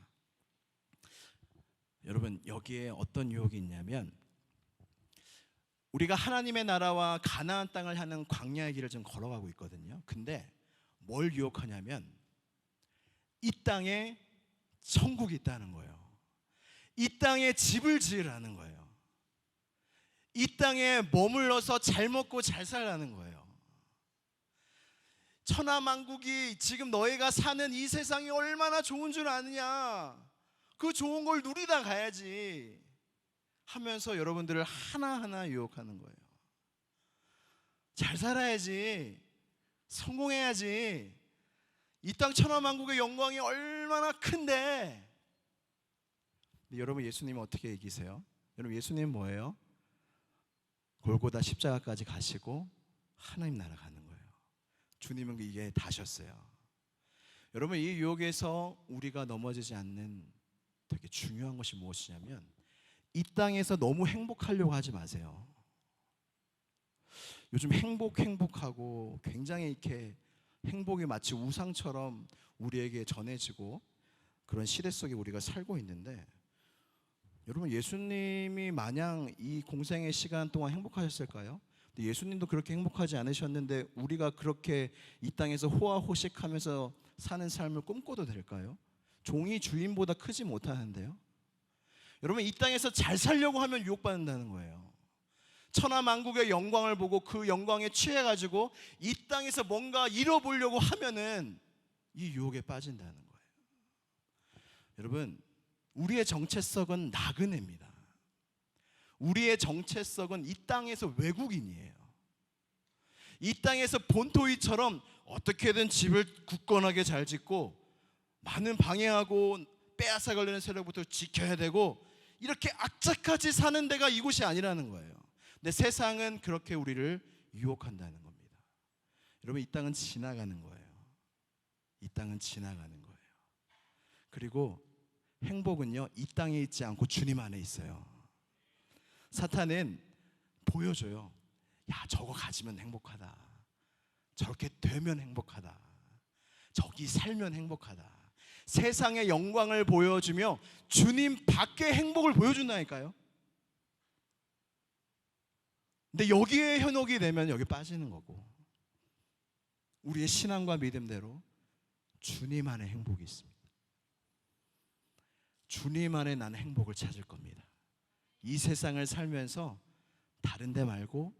여러분, 여기에 어떤 유혹이 있냐면, 우리가 하나님의 나라와 가나안 땅을 향한 광야의 길을 좀 걸어가고 있거든요. 근데 뭘 유혹하냐면 이 땅에 천국이 있다는 거예요. 이 땅에 집을 지으라는 거예요. 이 땅에 머물러서 잘 먹고 잘 살라는 거예요. 천하만국이 지금 너희가 사는 이 세상이 얼마나 좋은 줄 아느냐, 그 좋은 걸 누리다 가야지 하면서 여러분들을 하나하나 유혹하는 거예요. 잘 살아야지, 성공해야지, 이 땅 천하만국의 영광이 얼마나 큰데. 근데 여러분, 예수님은 어떻게 이기세요? 여러분, 예수님은 뭐예요? 골고다 십자가까지 가시고 하나님 나라 가는 거예요. 주님은 이게 다셨어요. 여러분, 이 유혹에서 우리가 넘어지지 않는 되게 중요한 것이 무엇이냐면, 이 땅에서 너무 행복하려고 하지 마세요. 요즘 행복하고 굉장히 이렇게 행복이 마치 우상처럼 우리에게 전해지고 그런 시대 속에 우리가 살고 있는데, 여러분, 예수님이 마냥 이 공생의 시간 동안 행복하셨을까요? 근데 예수님도 그렇게 행복하지 않으셨는데 우리가 그렇게 이 땅에서 호화호식하면서 사는 삶을 꿈꿔도 될까요? 종이 주인보다 크지 못하는데요. 여러분, 이 땅에서 잘 살려고 하면 유혹받는다는 거예요. 천하만국의 영광을 보고 그 영광에 취해가지고 이 땅에서 뭔가 잃어보려고 하면은 이 유혹에 빠진다는 거예요. 여러분, 우리의 정체성은 나그네입니다. 우리의 정체성은 이 땅에서 외국인이에요. 이 땅에서 본토이처럼 어떻게든 집을 굳건하게 잘 짓고 많은 방해하고 빼앗아 가려는 세력부터 지켜야 되고 이렇게 악착같이 사는 데가 이곳이 아니라는 거예요. 근데 세상은 그렇게 우리를 유혹한다는 겁니다. 여러분, 이 땅은 지나가는 거예요. 이 땅은 지나가는 거예요. 그리고 행복은요, 이 땅에 있지 않고 주님 안에 있어요. 사탄은 보여줘요. 야, 저거 가지면 행복하다. 저렇게 되면 행복하다. 저기 살면 행복하다. 세상의 영광을 보여주며 주님 밖의 행복을 보여준다니까요. 근데 여기에 현혹이 되면 여기 빠지는 거고, 우리의 신앙과 믿음대로 주님 안에 행복이 있습니다. 주님 안에 나는 행복을 찾을 겁니다. 이 세상을 살면서 다른 데 말고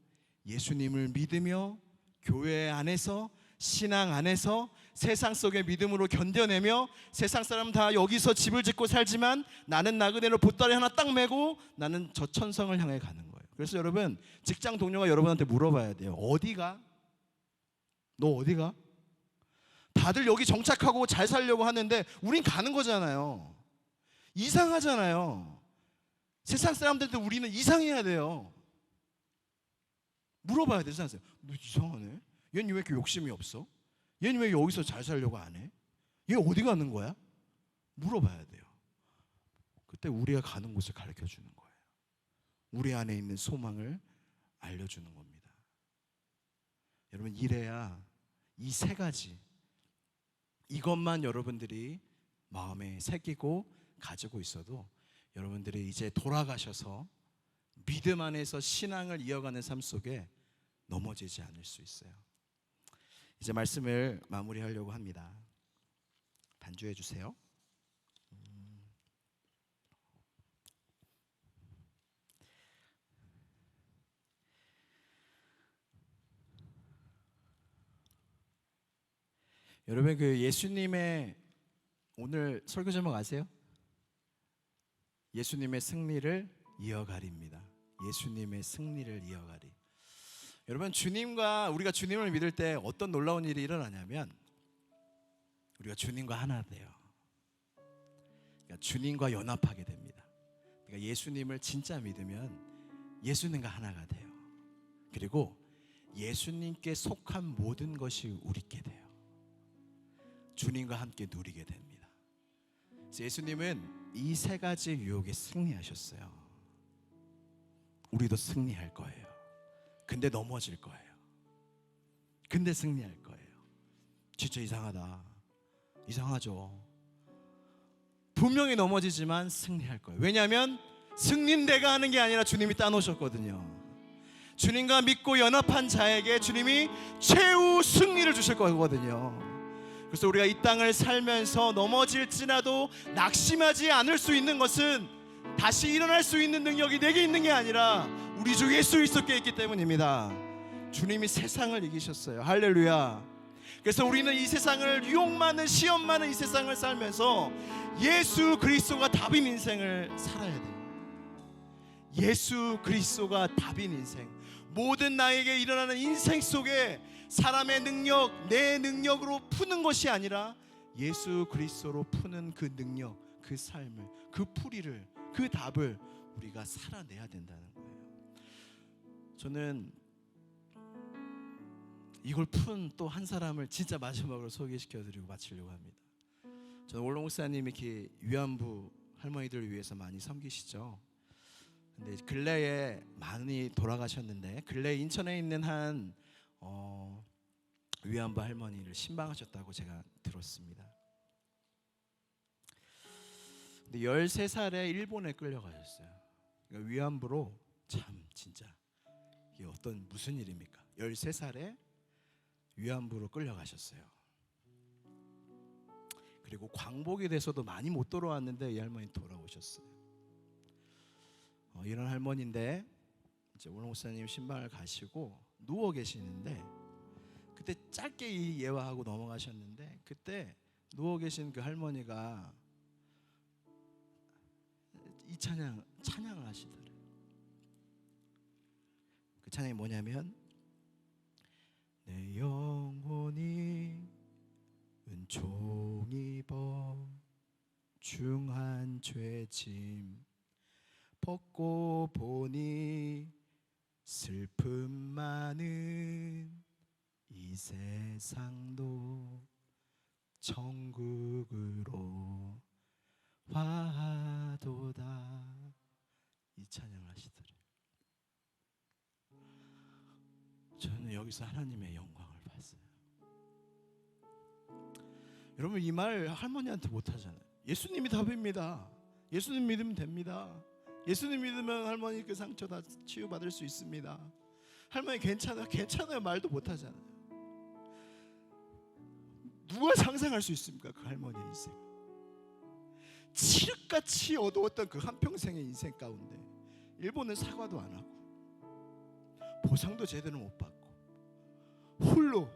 예수님을 믿으며 교회 안에서, 신앙 안에서 세상 속의 믿음으로 견뎌내며, 세상 사람 다 여기서 집을 짓고 살지만 나는 나그네로 보따리 하나 딱 메고 나는 저 천성을 향해 가는 거예요. 그래서 여러분, 직장 동료가 여러분한테 물어봐야 돼요. 어디가? 너 어디가? 다들 여기 정착하고 잘 살려고 하는데 우린 가는 거잖아요. 이상하잖아요. 세상 사람들한테 우리는 이상해야 돼요. 물어봐야 돼요. 세상 사람, 너 이상하네? 얘는 왜 이렇게 욕심이 없어? 얘는 왜 여기서 잘 살려고 안 해? 얘 어디 가는 거야? 물어봐야 돼요. 그때 우리가 가는 곳을 가르쳐 주는 거예요. 우리 안에 있는 소망을 알려주는 겁니다. 여러분, 이래야 이 세 가지, 이것만 여러분들이 마음에 새기고 가지고 있어도 여러분들이 이제 돌아가셔서 믿음 안에서 신앙을 이어가는 삶 속에 넘어지지 않을 수 있어요. 이제 말씀을 마무리하려고 합니다. 반주해 주세요. 여러분, 그 예수님의 오늘 설교 제목 아세요? 예수님의 승리를 이어가리입니다. 예수님의 승리를 이어가리. 여러분, 우리가 주님을 믿을 때 어떤 놀라운 일이 일어나냐면 우리가 주님과 하나 돼요. 그러니까 주님과 연합하게 됩니다. 그러니까 예수님을 진짜 믿으면 예수님과 하나가 돼요. 그리고 예수님께 속한 모든 것이 우리께 돼요. 주님과 함께 누리게 됩니다. 그래서 예수님은 이 세 가지 유혹에 승리하셨어요. 우리도 승리할 거예요. 근데 넘어질 거예요. 근데 승리할 거예요. 진짜 이상하다. 이상하죠. 분명히 넘어지지만 승리할 거예요. 왜냐하면 승리는 내가 하는 게 아니라 주님이 따놓으셨거든요. 주님과 믿고 연합한 자에게 주님이 최후 승리를 주실 거거든요. 그래서 우리가 이 땅을 살면서 넘어질지라도 낙심하지 않을 수 있는 것은 다시 일어날 수 있는 능력이 내게 있는 게 아니라 우리 주 예수 그리스도께 있기 때문입니다. 주님이 세상을 이기셨어요. 할렐루야. 그래서 우리는 이 세상을, 유혹 많은, 시험 많은 이 세상을 살면서 예수 그리스도가 답인 인생을 살아야 돼요. 예수 그리스도가 답인 인생. 모든 나에게 일어나는 인생 속에 사람의 능력, 내 능력으로 푸는 것이 아니라 예수 그리스도로 푸는 그 능력, 그 삶을, 그 풀이를, 그 답을 우리가 살아내야 된다는 거예요. 저는 이걸 푼 또 한 사람을 진짜 마지막으로 소개시켜드리고 마치려고 합니다. 저는 원로 목사님이 이렇게 위안부 할머니들을 위해서 많이 섬기시죠. 근데 근래에 많이 돌아가셨는데 근래 인천에 있는 한 위안부 할머니를 신방하셨다고 제가 들었습니다. 근데 13살에 일본에 끌려가셨어요. 그러니까 위안부로 참 진짜 이게 무슨 일입니까? 13살에 위안부로 끌려가셨어요. 그리고 광복이 돼서도 많이 못 돌아왔는데 이 할머니 돌아오셨어요. 이런 할머니인데 이제 오늘 목사님 신방을 가시고 누워 계시는데, 그때 짧게 이 예화하고 넘어가셨는데, 그때 누워 계신 그 할머니가 이 찬양을 하시더래요. 그 찬양이 뭐냐면, 내 영혼이 은총 입어 중한 죄짐 벗고 보니 슬픔 많은 이 세상도 천국으로 화도다. 이 찬양을 하시더래요. 저는 여기서 하나님의 영광을 봤어요. 여러분, 이 말 할머니한테 못하잖아요. 예수님이 답입니다. 예수님 믿으면 됩니다. 예수님 믿으면 할머니 그 상처 다 치유받을 수 있습니다. 할머니 괜찮아요 말도 못하잖아요. 누가 상상할 수 있습니까? 그 할머니의 인생, 칠흑같이 어두웠던 그 한평생의 인생 가운데 일본은 사과도 안 하고 보상도 제대로 못 받고 홀로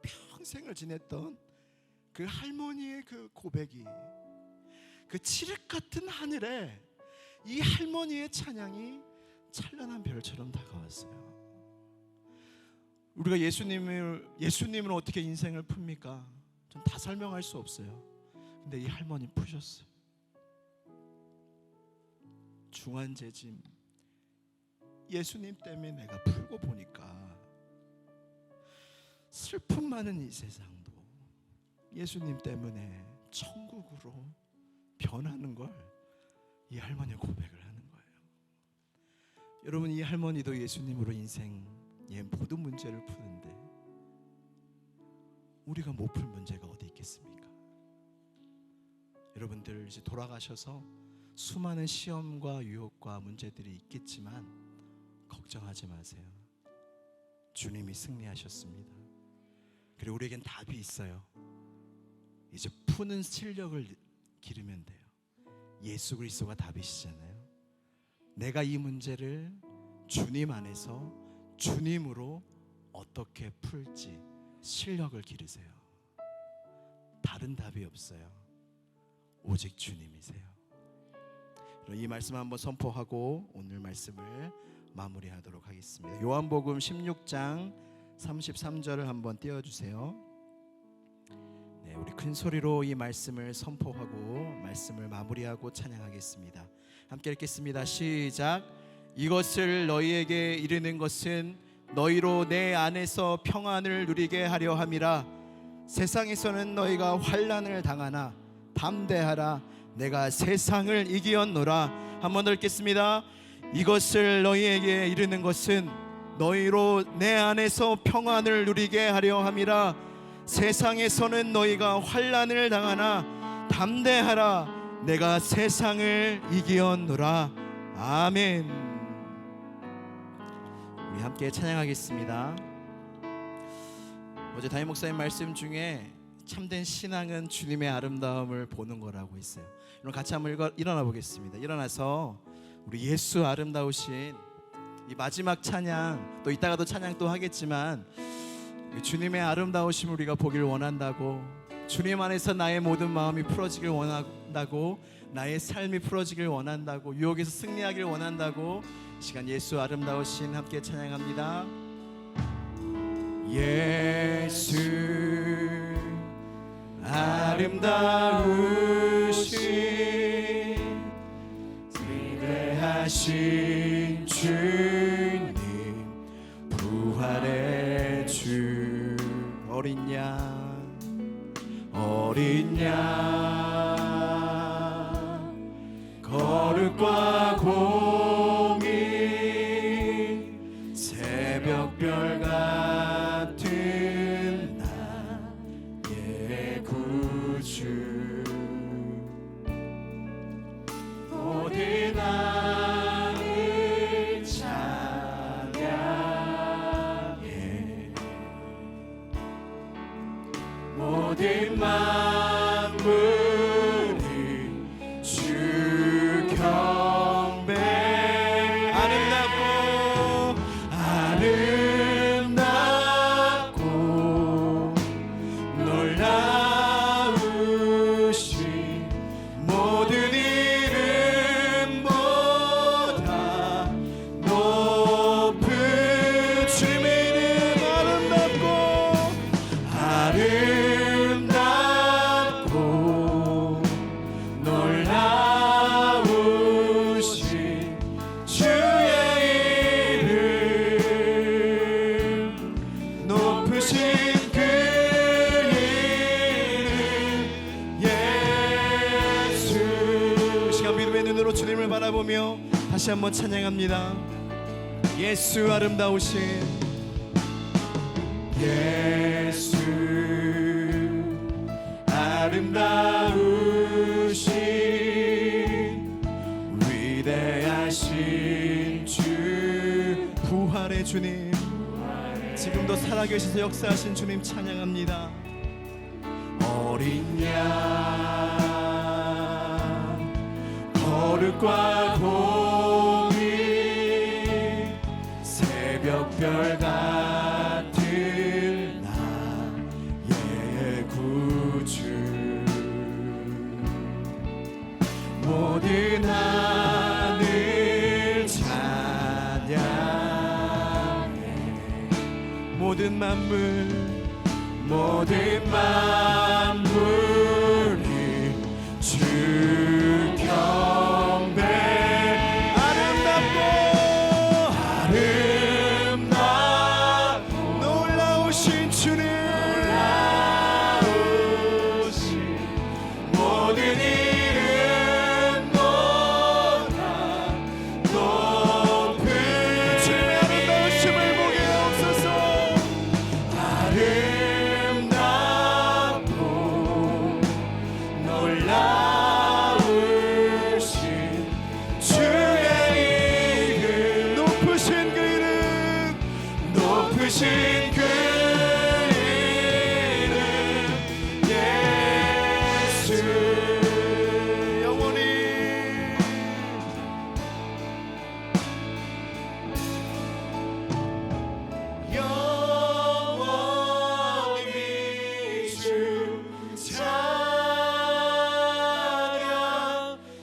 평생을 지냈던 그 할머니의 그 고백이, 그 칠흑같은 하늘에 이 할머니의 찬양이 찬란한 별처럼 다가왔어요. 우리가 예수님을 어떻게 인생을 풉니까? 전 다 설명할 수 없어요. 근데 이 할머니 푸셨어요. 중한 죄짐 예수님 때문에 내가 풀고 보니까 슬픔 많은 이 세상도 예수님 때문에 천국으로 변하는 걸 이 할머니가 고백을 하는 거예요. 여러분, 이 할머니도 예수님으로 인생의 모든 문제를 푸는데 우리가 못 풀 문제가 어디 있겠습니까? 여러분들 이제 돌아가셔서 수많은 시험과 유혹과 문제들이 있겠지만 걱정하지 마세요. 주님이 승리하셨습니다. 그리고 우리에겐 답이 있어요. 이제 푸는 실력을 기르면 돼요. 예수 그리스도가 답이시잖아요. 내가 이 문제를 주님 안에서 주님으로 어떻게 풀지 실력을 기르세요. 다른 답이 없어요. 오직 주님이세요. 이 말씀 한번 선포하고 오늘 말씀을 마무리하도록 하겠습니다. 요한복음 16장 33절을 한번 띄워주세요. 네, 우리 큰 소리로 이 말씀을 선포하고 말씀을 마무리하고 찬양하겠습니다. 함께 읽겠습니다. 시작. 이것을 너희에게 이르는 것은 너희로 내 안에서 평안을 누리게 하려 함이라. 세상에서는 너희가 환난을 당하나 담대하라. 내가 세상을 이기었노라. 한번 더 읽겠습니다. 이것을 너희에게 이르는 것은 너희로 내 안에서 평안을 누리게 하려 함이라. 세상에서는 너희가 환난을 당하나 담대하라. 내가 세상을 이기었노라. 아멘. 우리 함께 찬양하겠습니다. 어제 담임 목사님 말씀 중에 참된 신앙은 주님의 아름다움을 보는 거라고 했어요. 그럼 같이 한번 일어나 보겠습니다. 일어나서 우리 예수 아름다우신 이 마지막 찬양, 또 이따가도 찬양 또 하겠지만 주님의 아름다우심을 우리가 보길 원한다고, 주님 안에서 나의 모든 마음이 풀어지길 원한다고, 나의 삶이 풀어지길 원한다고, 유혹에서 승리하길 원한다고, 이 시간 예수 아름다우신 함께 찬양합니다. 예수 아름다우신 위대하신 주님, 부활의 주, 어린 양 거룩과 공의 새벽별 같은 나의 구주, 모든 나를 찬양 높이며 다시 한번 찬양합니다. 예수 아름다우신 예수 아름다우신 위대하신 주 부활의 주님, 지금도 살아계셔서 역사하신 주님 찬양합니다. 어린 양 거룩과 공의 새벽별 같은 나의 구주 모든 하늘 찬양해 모든 만물이 주 경배 아름답고 놀라우신 주님 모든 이름보다 높은 주님의 아름다우심을 보게 하옵소서. 아름답고 놀라우신 주의 이름 높으신 그 이름 높으신 그 이름 예수 영원히 주 찬양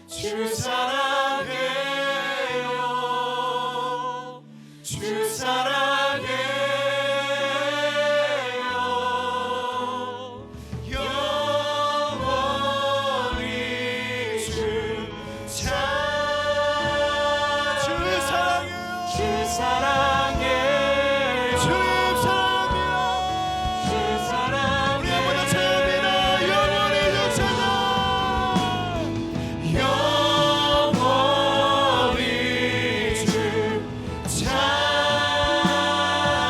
주 사랑해요 주 사랑해요 영원히 주 찬양 주 사랑해요 주 사랑해요 주님 사랑합니다 주 사랑해요 우리 한번 더 찬양합니다. 영원히 주 찬양 영원히 주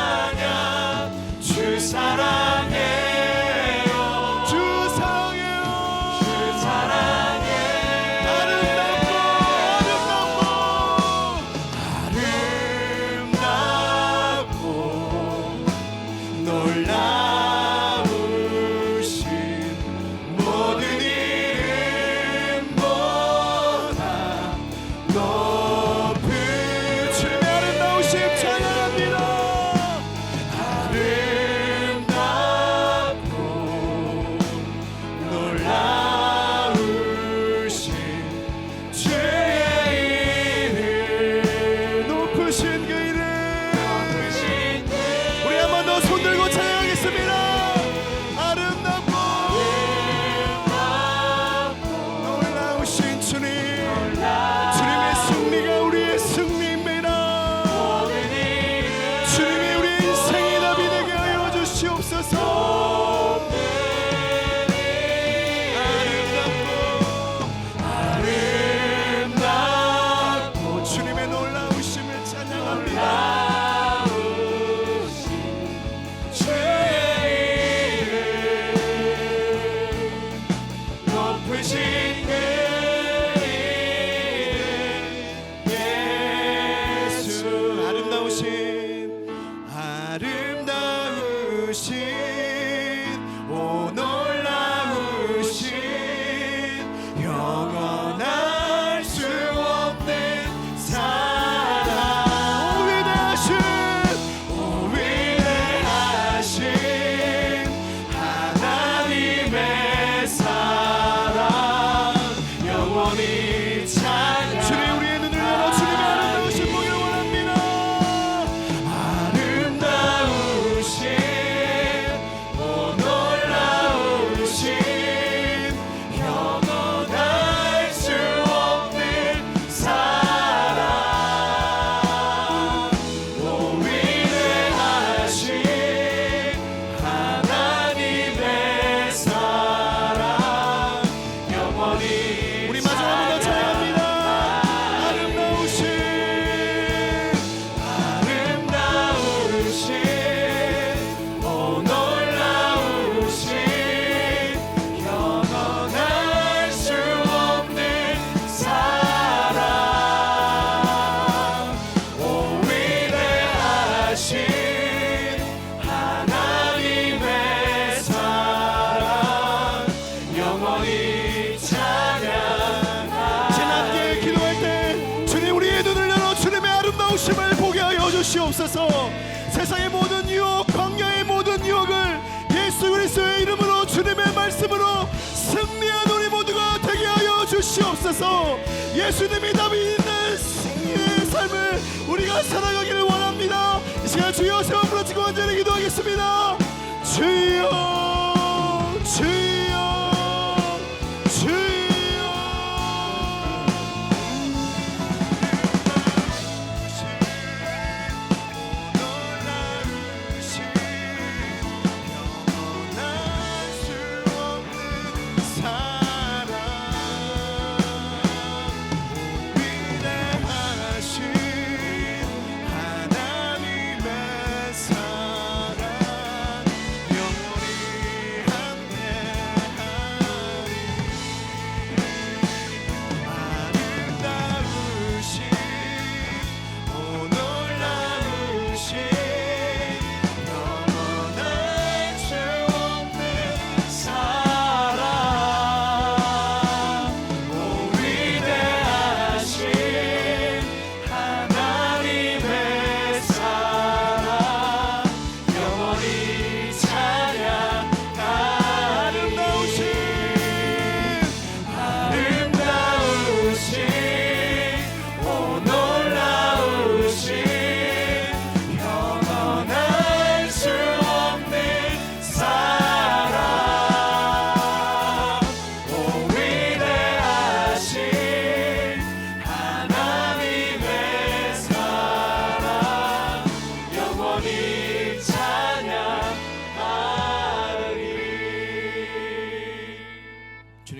찬양 주 사랑해요 주 사랑해요 주 사랑해요 아름답고 놀라우신 모든 이름보다 높은 주님의 아름다우심 찬양합니다. 아름답고 놀라우신 주의 이름 높으신 그 이름 우리 한 번 더 손들고 찬양하겠습니다. 아름답고 놀라우신 주님 주님의 승리가 우리의 승리입니다. 주님이 우리의 인생이 답이 되게 하여 주시옵소서. 아름답고 주님의 놀라우심을 찬양합니다. 높으신 그 이름 예수 아름다우신 오 놀라우신 영원할 수 없는 사랑 오 위대하신 하나님의 사랑 주시옵소서. 세상의 모든 유혹, 광야의 모든 유혹을 예수 그리스도의 이름으로, 주님의 말씀으로 승리한 우리 모두가 되게 하여 주시옵소서. 예수님이 답이 있는 승리의 삶을 우리가 살아가기를 원합니다. 이 시간 주여 세번 부르짖고 간절히 기도하겠습니다. 주여, 주여, 주여.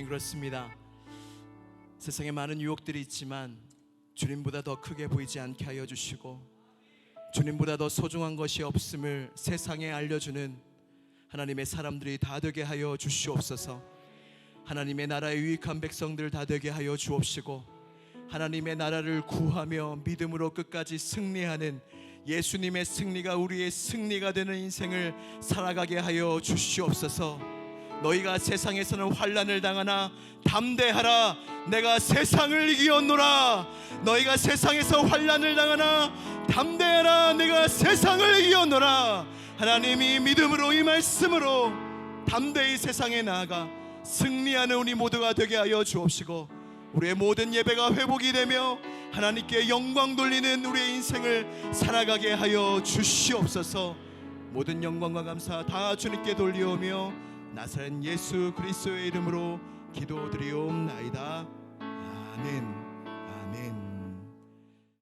그렇습니다. 세상에 많은 유혹들이 있지만 주님보다 더 크게 보이지 않게 하여 주시고, 주님보다 더 소중한 것이 없음을 세상에 알려주는 하나님의 사람들이 다 되게 하여 주시옵소서. 하나님의 나라에 유익한 백성들 다 되게 하여 주옵시고, 하나님의 나라를 구하며 믿음으로 끝까지 승리하는 예수님의 승리가 우리의 승리가 되는 인생을 살아가게 하여 주시옵소서. 너희가 세상에서는 환난을 당하나 담대하라, 내가 세상을 이기었노라. 너희가 세상에서 환난을 당하나 담대하라, 내가 세상을 이기었노라. 하나님이 믿음으로 이 말씀으로 담대히 세상에 나아가 승리하는 우리 모두가 되게 하여 주옵시고, 우리의 모든 예배가 회복이 되며 하나님께 영광 돌리는 우리의 인생을 살아가게 하여 주시옵소서. 모든 영광과 감사 다 주님께 돌리오며 나사렛 예수 그리스도의 이름으로 기도드리옵나이다. 아멘.